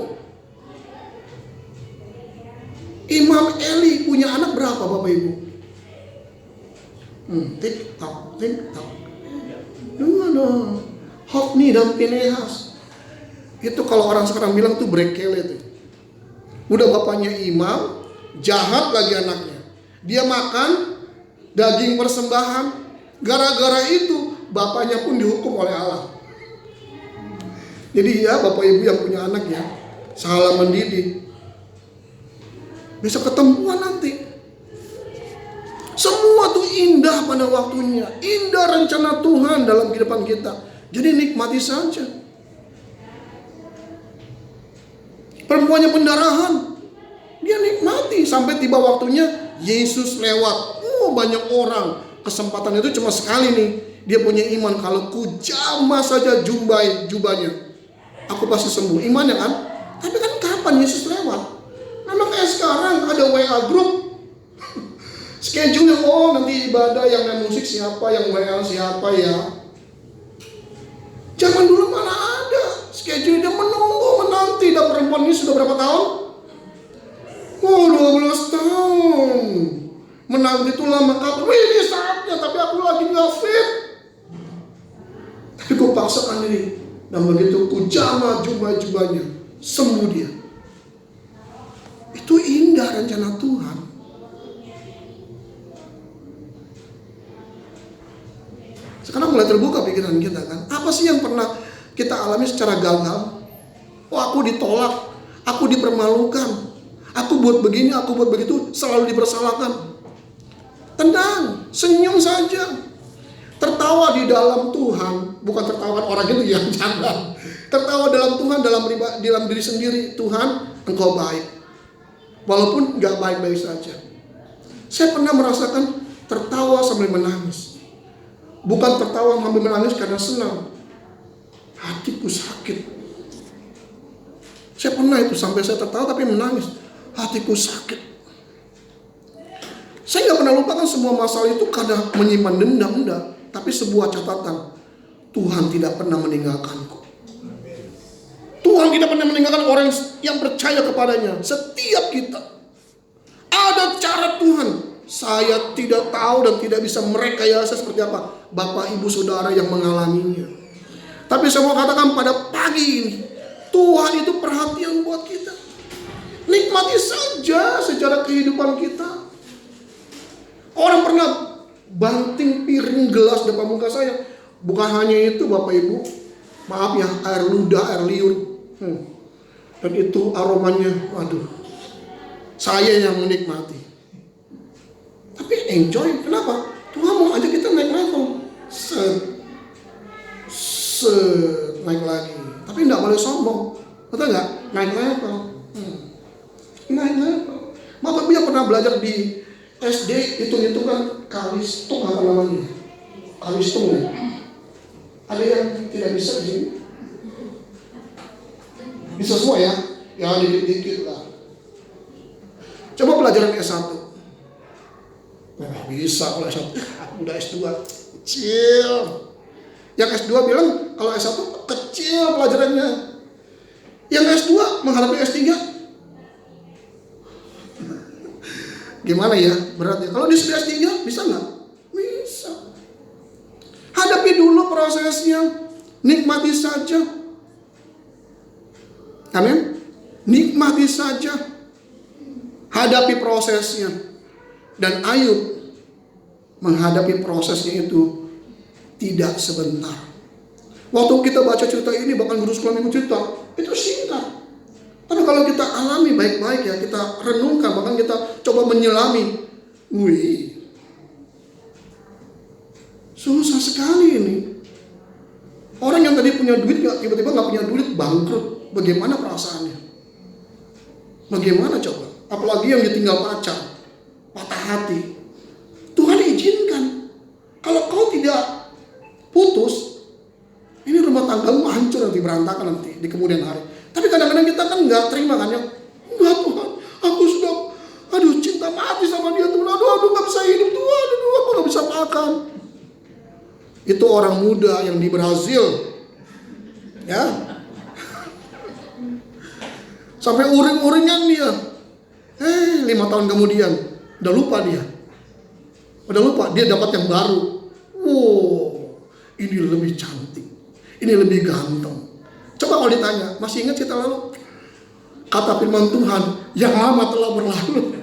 Imam Eli punya anak berapa Bapak Ibu? Tik tak. Hofni dan Pinehas. Itu kalau orang sekarang bilang tuh brekele itu. Udah bapaknya imam, jahat lagi anaknya. Dia makan daging persembahan. Gara-gara itu bapaknya pun dihukum oleh Allah. Jadi ya Bapak Ibu yang punya anak ya, salah mendidik. bisa ketemuan nanti. Semua tuh indah pada waktunya. Indah rencana Tuhan dalam kehidupan kita. Jadi nikmati saja. Perempuannya pendarahan, dia nikmati sampai tiba waktunya Yesus lewat. Banyak orang. Kesempatan itu cuma sekali nih. Dia punya iman, kalau ku jamah saja jubahnya, aku pasti sembuh. Imannya kan? Tapi kan kapan Yesus lewat? Memang kayak sekarang ada WA group, schedule, nanti ibadah yang main musik siapa, yang WA siapa ya. Zaman dulu mana ada schedule, dia menanti. Dan perempuan ini sudah berapa tahun? 12 tahun. Menanti itu lama kapan? Ini saatnya, tapi aku lagi gak fit. Tapi ku paksakan diri. Dan begitu ku jamah jubahnya, sembuh dia. Itu indah rencana Tuhan. Sekarang mulai terbuka pikiran kita kan. Apa sih yang pernah kita alami secara gagal? Aku ditolak, aku dipermalukan, aku buat begini, aku buat begitu, selalu dipersalahkan. Tenang, senyum saja. Tertawa di dalam Tuhan, bukan tertawa orang itu yang jangan. Tertawa dalam Tuhan, dalam diri sendiri. Tuhan, Engkau baik. Walaupun gak baik-baik saja. Saya pernah merasakan tertawa sambil menangis. Bukan tertawa sambil menangis karena senang. Hatiku sakit. Saya pernah itu, sampai saya tertawa tapi menangis. Hatiku sakit. Saya gak pernah lupakan semua masalah itu karena menyimpan dendam, enggak. Tapi sebuah catatan, Tuhan tidak pernah meninggalkanku. Tuhan tidak pernah meninggalkan orang yang percaya kepadanya. Setiap kita ada cara Tuhan. Saya tidak tahu dan tidak bisa merekayasa seperti apa Bapak Ibu Saudara yang mengalaminya. Tapi saya mau katakan pada pagi ini, Tuhan itu perhatian buat kita. Nikmati saja sejarah kehidupan kita. Orang pernah banting piring gelas depan muka saya. Bukan hanya itu Bapak Ibu, maaf ya, air ludah, air liur. Dan itu aromanya, waduh, saya yang menikmati. Tapi enjoy, kenapa? Tuhan mau ajak kita naik level. Naik lagi. Tapi enggak boleh sombong. Betul enggak? Naik level. Naik level. Bapak Ibu yang pernah belajar di SD, hitung-hitungan kalistung apa namanya? Kalistung ya? Ada yang tidak bisa di sini? Bisa semua ya? Ya dikit-dikit lah. Coba pelajaran S1. Bisa kalau S1. Aku udah S2 kecil. Yang S2 bilang kalau S1 kecil pelajarannya. Yang S2 menghadapi S3. Gimana ya? Berat ya. Kalau di S3 bisa nggak? Bisa. Hadapi dulu prosesnya. Nikmati saja. Amin. Nikmati saja. Hadapi prosesnya. Dan Ayub menghadapi prosesnya itu tidak sebentar. Waktu kita baca cerita ini, bahkan guru sekolah minggu cerita, itu singkat. Tapi kalau kita alami baik-baik ya, kita renungkan, bahkan kita coba menyelami, susah sekali ini. Orang yang tadi punya duit tiba-tiba nggak punya duit, bangkrut. Bagaimana perasaannya? Bagaimana coba? Apalagi yang ditinggal pacar, patah hati. Tuhan izinkan. Kalau kau tidak putus, ini rumah tanggamu hancur nanti, berantakan nanti di kemudian hari. Tapi kadang-kadang kita kan nggak terima kan ya. Enggak Tuhan, aku sudah, cinta mati sama dia Tuhan. Aduh nggak bisa hidup Tuhan. Aku nggak bisa makan. Itu orang muda yang di Brazil, ya. Sampai uring-uringan dia. 5 tahun kemudian, udah lupa dia. Dia dapat yang baru. Ini lebih cantik, ini lebih ganteng. Coba kalau ditanya, masih ingat cerita lalu? Kata firman Tuhan, yang lama telah berlalu.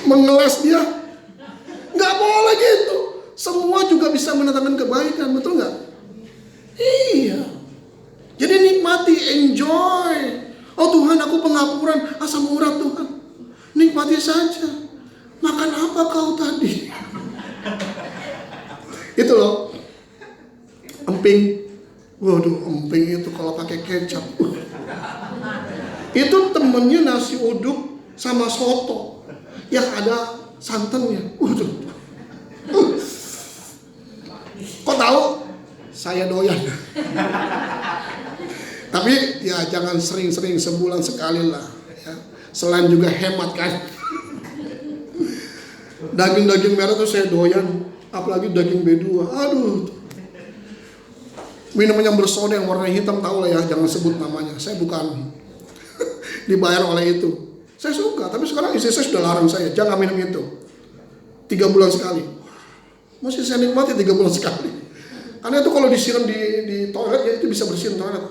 Mengeles dia. Gak boleh gitu. Semua juga bisa mendatangkan kebaikan, betul gak? Iya. Jadi nikmati, enjoy. Oh Tuhan Tuhan, aku pengapuran, asam urat Tuhan. Nikmati saja. Makan apa kau tadi? Itu loh. Emping. Waduh, emping itu kalau pakai kecap. Itu temennya nasi uduk sama soto yang ada santannya. Waduh. Kok tahu? Saya doyan. Tapi ya jangan sering-sering, sebulan sekali lah ya. Selain juga hemat kan. Daging-daging merah tuh saya doyan, apalagi daging B2. Aduh. Minuman yang bersoda yang warna hitam, tahu lah ya, jangan sebut namanya. Saya bukan dibayar oleh itu. Saya suka, tapi sekarang istri saya sudah larang saya, jangan minum itu. 3 bulan sekali. Masih saya nikmati 3 bulan sekali. Karena itu kalau disiram di toilet ya itu bisa bersihin toilet.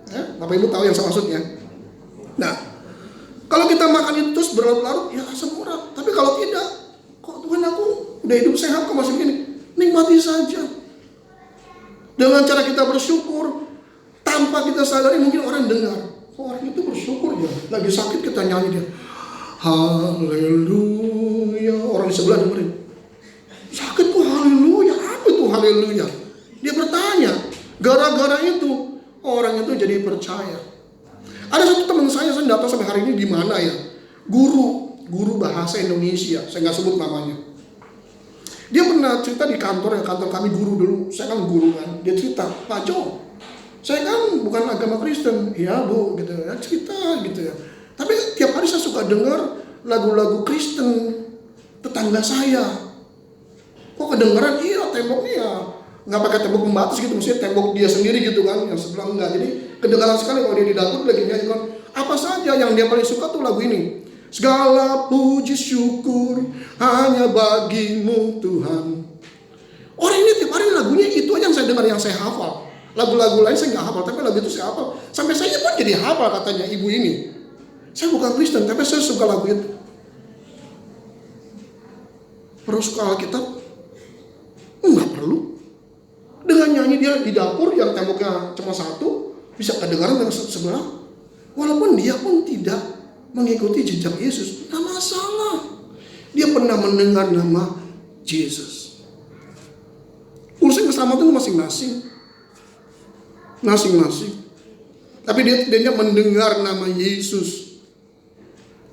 Ya, Bapak Ibu tahu yang saya maksudnya. Nah, kalau kita makan itu terus berlarut-larut ya asam urat. Tapi kalau tidak, kok Tuhan aku udah hidup sehat kok masih begini. Nikmati saja. Dengan cara kita bersyukur, tanpa kita sadari mungkin orang dengar. Oh, orang itu bersyukur ya. Lagi sakit kita nyanyi dia. Haleluya. Orang di sebelah dengerin. Sakit kok haleluya. Apa itu haleluya? Dia bertanya. Gara-gara itu orang itu jadi percaya. Ada satu teman saya datang sampai hari ini di mana ya? Guru bahasa Indonesia. Saya nggak sebut namanya. Dia pernah cerita di kantor kami guru dulu. Saya kan guru kan. Dia cerita, Pak Jo, saya kan bukan agama Kristen. Iya Bu, gitu ya, cerita gitu ya. Tapi tiap hari saya suka dengar lagu-lagu Kristen tetangga saya. Kok kedengeran? Iya, temboknya ya nggak pakai tembok pembatas gitu, maksudnya tembok dia sendiri gitu kan, yang sebelah enggak. Jadi kedengaran sekali kalau dia di dapur lagi nyanyi kan. Apa saja yang dia paling suka tuh lagu ini. Segala puji syukur hanya bagimu Tuhan. Orang ini tiap hari lagunya itu aja yang saya dengar, yang saya hafal. Lagu-lagu lain saya nggak hafal, tapi lagu itu saya hafal. Sampai saya pun jadi hafal katanya ibu ini. Saya bukan Kristen, tapi saya suka lagu itu. Perlu suka Alkitab? Nggak perlu. Dengan nyanyi dia di dapur yang temboknya cuma satu, bisa kedengaran dengan sebelah. Walaupun dia pun tidak mengikuti jejak Yesus, tak masalah. Dia pernah mendengar nama Yesus. Urusan keselamatan masing-masing. Tapi dia mendengar nama Yesus.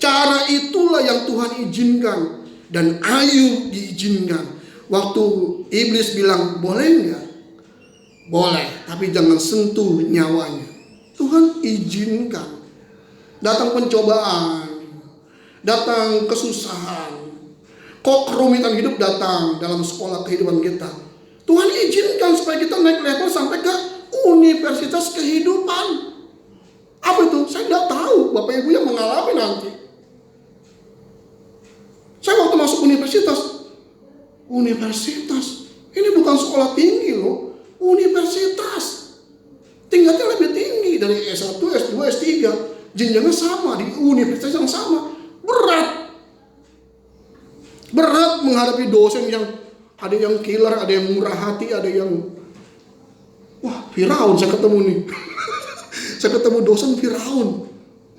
Cara itulah yang Tuhan izinkan. Dan Ayub diizinkan. Waktu iblis bilang, boleh nggak? Boleh, tapi jangan sentuh nyawanya. Tuhan izinkan. Datang pencobaan, datang kesusahan, kok kerumitan hidup datang dalam sekolah kehidupan kita. Tuhan izinkan supaya kita naik level sampai ke universitas kehidupan. Apa itu? Saya tidak tahu, Bapak Ibu yang mengalami nanti. Saya waktu masuk universitas, ini bukan sekolah tinggi loh, universitas. Tingkatnya lebih tinggi dari S1, S2, S3. Jenjangnya sama di universitas yang sama. Berat menghadapi dosen yang ada yang killer, ada yang murah hati, ada yang Firaun saya ketemu nih. Saya ketemu dosen Firaun.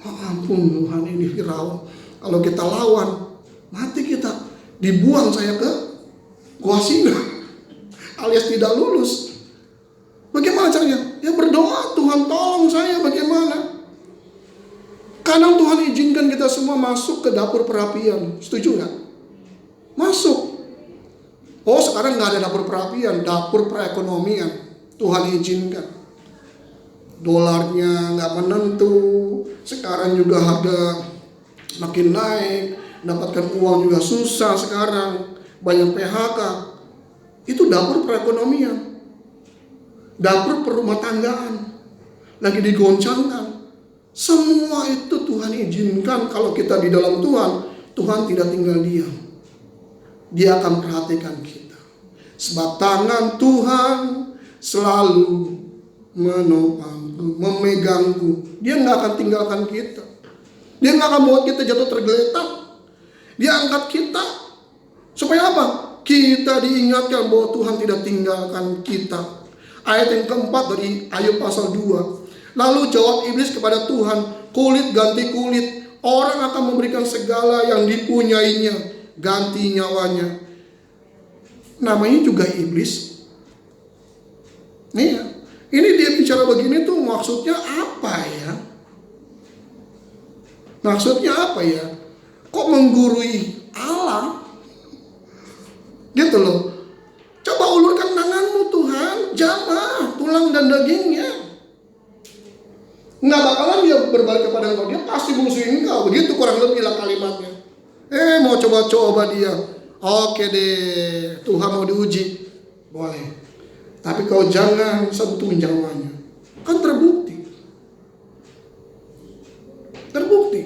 Ampun Tuhan, ini Firaun. Kalau kita lawan, mati kita. Dibuang saya ke Gua Singa alias tidak lulus. Bagaimana caranya? Ya berdoa, Tuhan tolong saya bagaimana? Kadang Tuhan izinkan kita semua masuk ke dapur perapian. Setuju nggak? Masuk. Oh sekarang nggak ada dapur perapian, dapur perekonomian. Tuhan izinkan. Dolarnya nggak menentu. Sekarang juga harga makin naik. Dapatkan uang juga susah sekarang. Banyak PHK. Itu dapur perekonomian. Dapur perumah tanggaan. Lagi digoncangkan. Semua itu Tuhan izinkan. Kalau kita di dalam Tuhan, Tuhan tidak tinggal diam. Dia akan perhatikan kita. Sebab tangan Tuhan selalu menopangku, memegangku. Dia nggak akan tinggalkan kita. Dia nggak akan buat kita jatuh tergeletak. Dia angkat kita. Supaya apa? Kita diingatkan bahwa Tuhan tidak tinggalkan kita. Ayat yang keempat dari Ayub pasal 2. Lalu jawab iblis kepada Tuhan, kulit ganti kulit. Orang akan memberikan segala yang dipunyainya, ganti nyawanya. Namanya juga iblis. Nih ya, ini dia bicara begini tuh maksudnya apa ya? Maksudnya apa ya? Kok menggurui Allah? Gitu loh. Coba ulurkan tanganmu Tuhan, jamah tulang dan dagingnya. Nggak bakalan dia berbalik kepada engkau, dia pasti musuhin engkau. Begitu kurang lebih lah kalimatnya. Mau coba-coba dia. Oke deh, Tuhan mau diuji, boleh. Tapi kau jangan sentuh nyawanya. Kan terbukti. Terbukti.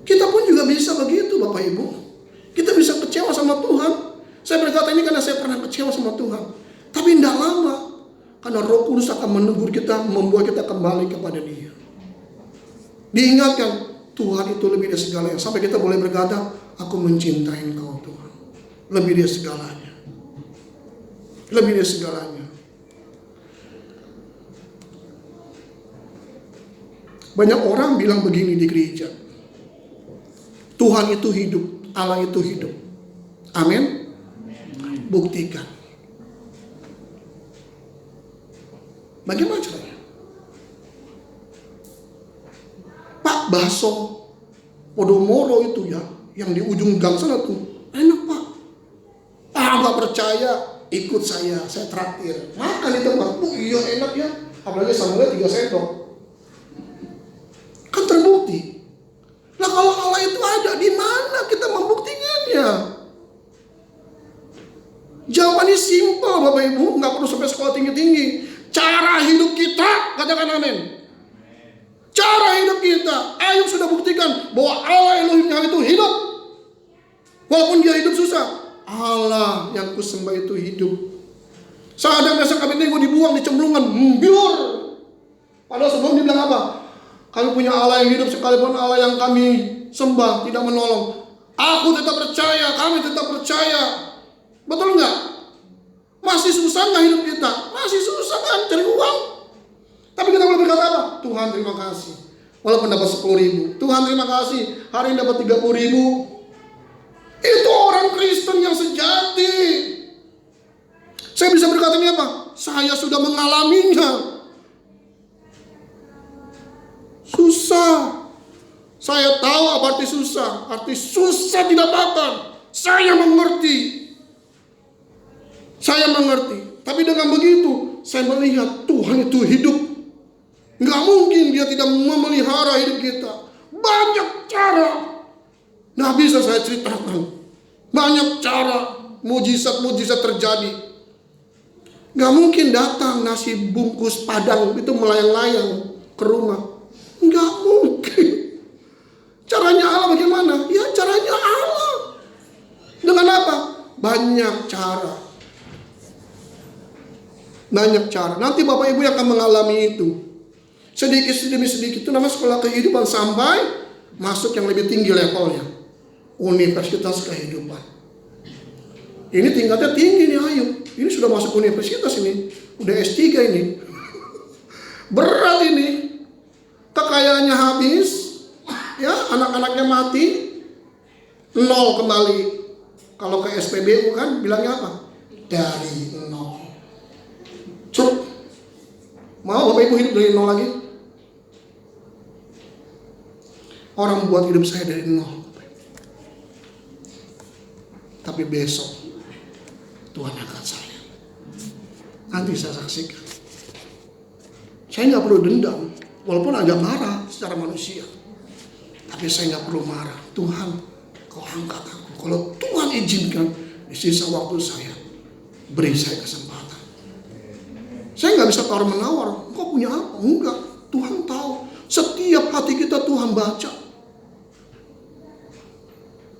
Kita pun juga bisa begitu Bapak Ibu. Kita bisa kecewa sama Tuhan. Saya berkata ini karena saya pernah kecewa sama Tuhan. Tapi tidak lama. Karena Roh Kudus akan menegur kita, membuat kita kembali kepada Dia. Diingatkan, Tuhan itu lebih dari segalanya. Sampai kita boleh berkata, aku mencintai Engkau Tuhan. Lebih dari segalanya. Lebih dari segalanya. Banyak orang bilang begini di gereja. Tuhan itu hidup, Allah itu hidup. Amin. Buktikan. Bagaimana caranya? Pak, bakso Podomoro itu ya, yang di ujung gang sana tuh, enak Pak. Nggak percaya, ikut saya traktir. Makan di tempat, iya enak ya. Apalagi sambalnya 3 sendok. Kan terbukti. Nah kalau Allah itu ada, di mana kita membuktikannya? Jawabannya simpel Bapak Ibu, nggak perlu sampai sekolah tinggi-tinggi. Cara hidup kita, katakan amin. Cara hidup kita, Ayub sudah buktikan bahwa Allah Elohimnya itu hidup. Walaupun dia hidup susah, Allah yang kusembah itu hidup. Sadang biasa kami tengok dibuang di cemplungan, biur. Padahal sebelum dia bilang apa? Kami punya Allah yang hidup sekalipun Allah yang kami sembah tidak menolong. Aku tetap percaya, kami tetap percaya. Betul nggak? Masih susah nggak hidup kita? Masih susah kan cari uang. Tapi kita boleh berkata apa? Tuhan terima kasih. Walaupun dapat 10.000, Tuhan terima kasih. Hari ini dapat 30.000. Itu orang Kristen yang sejati. Saya bisa berkata ini apa? Saya sudah mengalaminya. Susah. Saya tahu apa arti susah. Arti susah tidak makan. Saya mengerti. Saya mengerti. Tapi dengan begitu, saya melihat Tuhan itu hidup. Nggak mungkin dia tidak memelihara hidup kita. Banyak cara. Nggak bisa saya ceritakan. Banyak cara mujizat-mujizat terjadi. Nggak mungkin datang nasi bungkus Padang itu melayang-layang ke rumah. Nggak mungkin. Caranya Allah bagaimana? Ya caranya Allah. Dengan apa? Banyak cara. Banyak cara. Nanti Bapak Ibu yang akan mengalami itu. Sedikit demi sedikit itu namanya sekolah kehidupan sampai masuk yang lebih tinggi levelnya. Universitas kehidupan. Ini tingkatnya tinggi nih Ayub. Ini sudah masuk universitas ini. Udah S3 ini. Berat ini. Kekayaannya habis. Ya, anak-anaknya mati. 0 kembali. Kalau ke SPBU kan bilangnya apa? Dari 0. Cuk. Mau Bapak Ibu hidup dari 0 lagi? Orang buat hidup saya dari 0. Tapi besok Tuhan angkat saya. Nanti saya saksikan. Saya nggak perlu dendam, walaupun agak marah secara manusia. Tapi saya nggak perlu marah. Tuhan, Kau angkat aku. Kalau Tuhan izinkan di sisa waktu saya, beri saya kesempatan. Saya nggak bisa tawar menawar. Kau punya apa? Enggak. Tuhan tahu. Setiap hati kita Tuhan baca.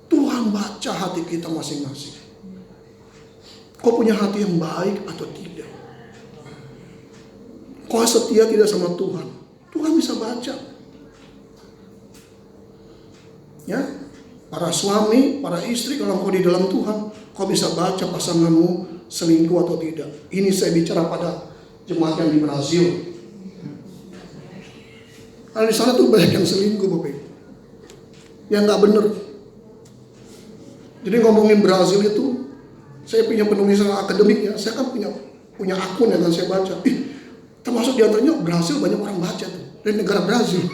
Tuhan baca hati kita masing-masing. Kau punya hati yang baik atau tidak? Kau setia tidak sama Tuhan? Tuhan bisa baca. Ya, para suami, para istri, kalau kau di dalam Tuhan, kau bisa baca pasanganmu selingkuh atau tidak. Ini saya bicara pada jemaat yang di Brazil. Karena di sana tuh banyak yang selingkuh Bapak Ibu, yang nggak bener. Jadi ngomongin Brazil itu, saya punya penulisan akademik ya, saya kan punya akun ya, dan saya baca. Termasuk diantaranya Brazil banyak orang baca tuh, dari negara Brazil.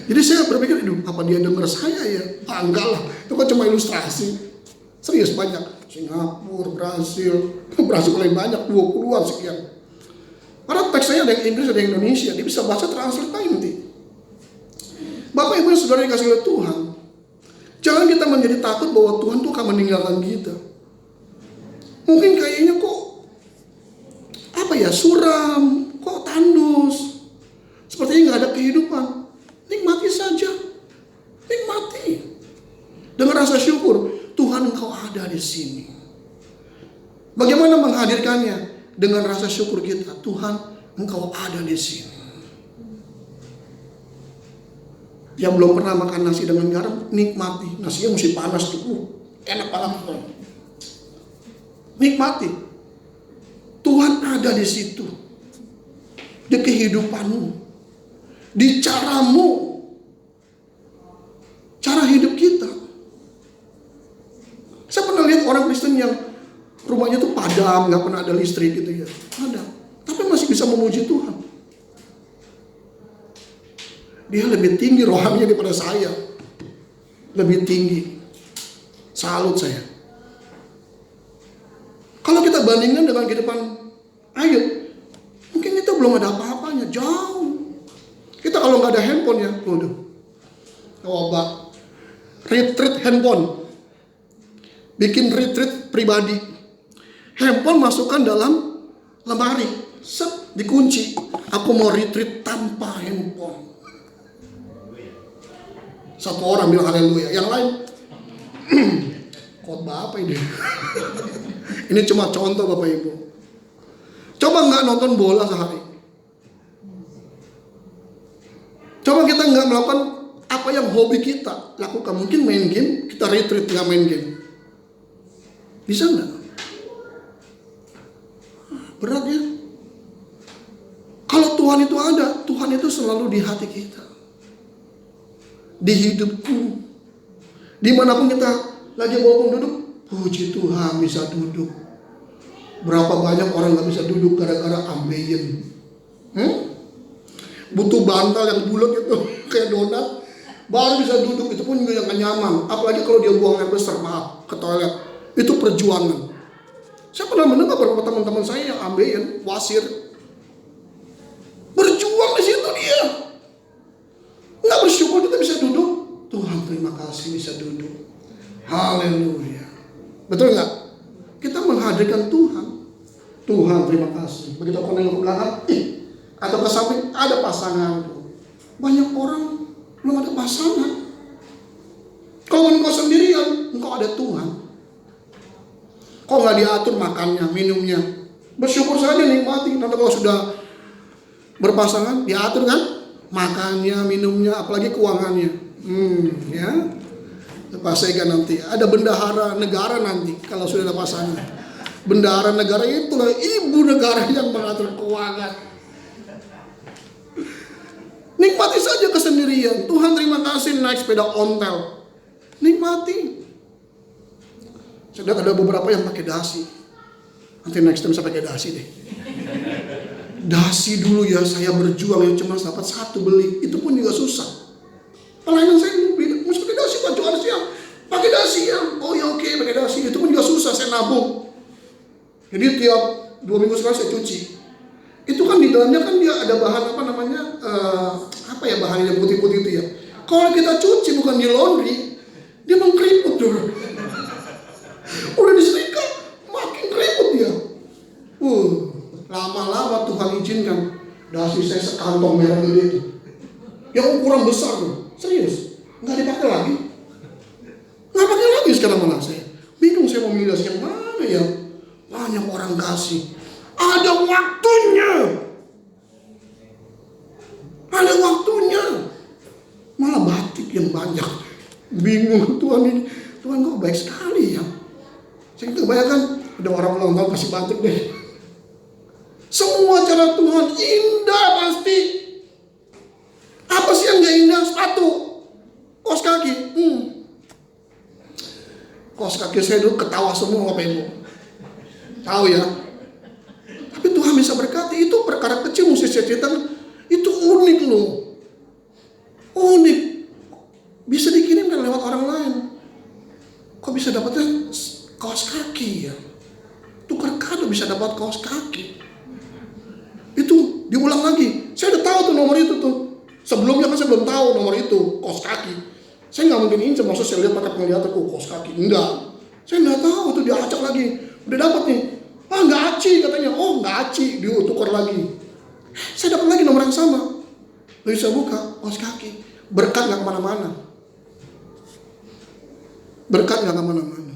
Jadi saya berpikir, apa dia dengar saya ya? Enggak lah, itu kan cuma ilustrasi. Serius banyak, Singapura, Brazil paling banyak, 20-an sekian. Karena teks saya ada yang Inggris, ada yang Indonesia, dia bisa baca translate nanti. Bapak Ibu Saudara dikasih oleh Tuhan, jangan kita menjadi takut bahwa Tuhan tuh akan meninggalkan kita. Mungkin kayaknya kok suram, kok tandus, sepertinya nggak ada kehidupan. Nikmati saja, nikmati dengan rasa syukur. Tuhan, Engkau ada di sini. Bagaimana menghadirkannya? Dengan rasa syukur kita. Tuhan, Engkau ada di sini. Yang belum pernah makan nasi dengan garam, nikmati. Nasinya mesti panas tuh, enak banget. Nikmati. Tuhan ada di situ, di kehidupanmu, di caramu, cara hidup kita. Saya pernah lihat orang Kristen yang rumahnya tuh padam, nggak pernah ada listrik gitu ya, ada, tapi masih bisa memuji Tuhan. Dia lebih tinggi rohaninya daripada saya, lebih tinggi. Salut saya. Kalau kita bandingkan dengan kehidupan Ayub, mungkin kita belum ada apa-apanya, jauh. Kita kalau nggak ada handphone ya, waduh, coba retreat handphone, bikin retreat pribadi, handphone masukkan dalam lemari, set, dikunci. Aku mau retreat tanpa handphone. Satu orang bilang haleluya, yang lain khotbah apa ini? Ini cuma contoh Bapak Ibu. Coba nggak nonton bola sehari. Coba kita nggak melakukan apa yang hobi kita lakukan. Mungkin main game, kita retreat nggak main game. Bisa nggak? Berat ya. Kalau Tuhan itu ada, Tuhan itu selalu di hati kita, di hidupku. Dimanapun kita lagi mau duduk, puji Tuhan bisa duduk. Berapa banyak orang gak bisa duduk gara-gara ambeien. Butuh bantal yang bulat itu kayak donat baru bisa duduk, itu pun juga gak nyaman. Apalagi kalau dia buang air besar, maaf, ke toilet. Itu perjuangan. Saya pernah mendengar beberapa teman-teman saya yang ambeien, wasir, berjuang di situ dia. Nggak bersyukur kita bisa duduk. Tuhan terima kasih bisa duduk. Haleluya. Betul nggak? Kita menghadirkan Tuhan. Tuhan terima kasih. Begitu aku nengok ke belakang, atau ke samping ada pasangan. Banyak orang belum ada pasangan. Kalau engkau sendirian, engkau ada Tuhan. Kok nggak diatur makannya, minumnya? Bersyukur saja, nikmati. Nanti kalau sudah berpasangan, diatur kan? Makannya, minumnya, apalagi keuangannya. Ya. Pak Sega nanti ada bendahara negara nanti kalau sudah ada pasangan. Bendahara negara itulah ibu negara yang mengatur keuangan. Nikmati saja kesendirian. Tuhan terima kasih naik sepeda ontel. Nikmati. Sudah ada beberapa yang pakai dasi. Nanti next time saya pakai dasi deh. Dasi dulu ya, saya berjuang ya cuma dapat satu beli. Itu pun juga susah. Pelayanan saya mesti pakai dasi, Pak Jualan siang pakai dasi ya. Oh ya oke, pakai dasi. Itu pun juga susah, saya nabung. Jadi tiap 2 minggu sekali saya cuci. Itu kan di dalamnya kan dia ada bahan apa namanya, bahan yang putih-putih itu ya. Kalau kita cuci bukan di laundry, dia mengkeriput dulu. Udah disetrika, makin keriput dia. Lama-lama Tuhan izinkan dasi saya sekantong merah gede itu, yang ukuran besar tuh. Serius, nggak dipakai lagi. Nggak pakai lagi sekarang malah saya. Bingung saya mau milih dasi yang mana ya. Banyak orang kasih. Ada waktunya. Ada waktunya. Malah batik yang banyak. Bingung Tuhan ini. Tuhan kok baik sekali ya. Saya kebayangkan ada orang ulang tahun kasih batik deh. Semua cara Tuhan indah pasti. Apa sih yang gak indah? Sepatu, kaos kaki. Kaos kaki saya dulu ketawa semua Bapak Ibu. Tahu ya. Tapi Tuhan bisa berkati. Itu perkara kecil mesti saya ceritakan. Itu unik loh. Unik. Bisa dikirimkan lewat orang lain. Kok bisa dapatnya kaos kaki ya? Tukar kado bisa dapat kaos kaki. Itu diulang lagi. Saya udah tahu tuh nomor itu tuh. Sebelumnya kan saya belum tahu nomor itu, kaos kaki. Saya nggak mungkin incer, maksud saya lihat pakai penglihatan kaos kaki. Enggak. Saya nggak tahu tuh, diacak lagi. Udah dapat nih. Nggak aci katanya. Oh nggak aci, ditukar lagi. Saya dapat lagi nomor yang sama. Lalu saya buka, kaos kaki. Berkat nggak kemana-mana. Berkat nggak kemana-mana.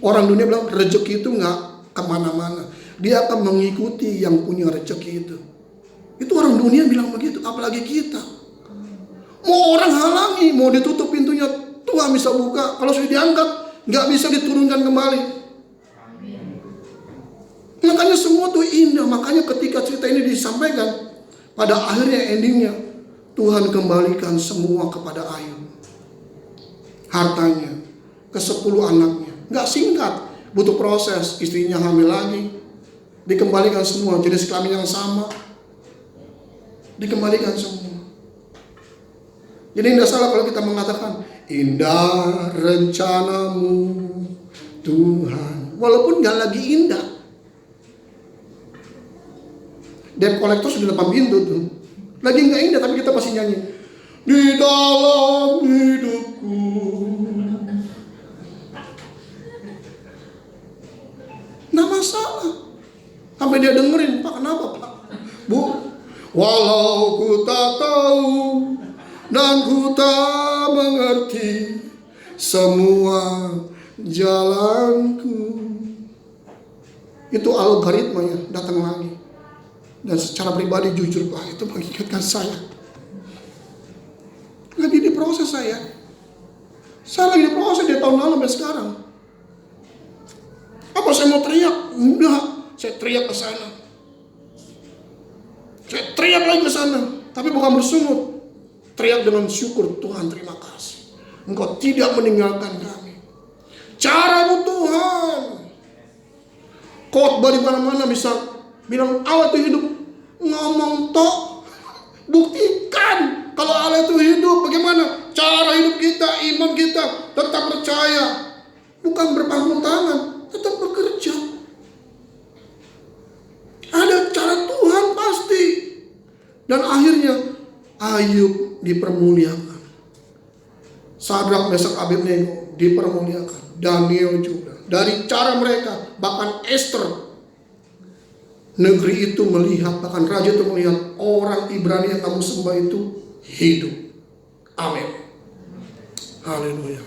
Orang dunia bilang rezeki itu nggak kemana-mana. Dia akan mengikuti yang punya rezeki itu. Itu orang dunia bilang begitu, apalagi kita. Mau orang halangi, mau ditutup pintunya, Tuhan bisa buka. Kalau sudah diangkat, nggak bisa diturunkan kembali. Makanya semua tuh indah. Makanya ketika cerita ini disampaikan, pada akhirnya endingnya Tuhan kembalikan semua kepada Ayub. Hartanya, ke-10 anaknya. Nggak singkat, butuh proses. Istrinya hamil lagi, dikembalikan semua, jenis kelamin yang sama, dikembalikan semua. Jadi tidak salah kalau kita mengatakan indah rencanamu Tuhan, walaupun nggak lagi indah. Debt collector sudah depan pintu tuh, lagi nggak indah tapi kita masih nyanyi di dalam hidupku. Nggak masalah. Sampai dia dengerin, Pak kenapa Pak? Bu, walau ku tak tahu dan ku tak mengerti semua jalanku. Itu algoritmanya datang lagi. Dan secara pribadi jujur Pak, itu mengingatkan saya. Lagi diproses saya. Saya lagi diproses dari tahun lalu sampai sekarang. Apa saya mau teriak? Enggak, saya teriak ke sana. Saya teriak lagi ke sana, tapi bukan bersungut. Teriak dengan syukur, Tuhan terima kasih. Engkau tidak meninggalkan kami. Caramu Tuhan. Khotbah di mana-mana bisa bilang Allah itu hidup. Ngomong tok, buktikan kalau Allah itu hidup. Bagaimana cara hidup kita, iman kita, tetap percaya. Bukan berpangku tangan, tetap bekerja. Ada cara Tuhan pasti. Dan akhirnya Ayub dipermuliakan. Sadrak, Mesak, Abednego dipermuliakan. Daniel juga. Dari cara mereka, bahkan Esther, negeri itu melihat, bahkan raja itu melihat orang Ibrani yang kamu sembah itu hidup. Amin. Haleluya.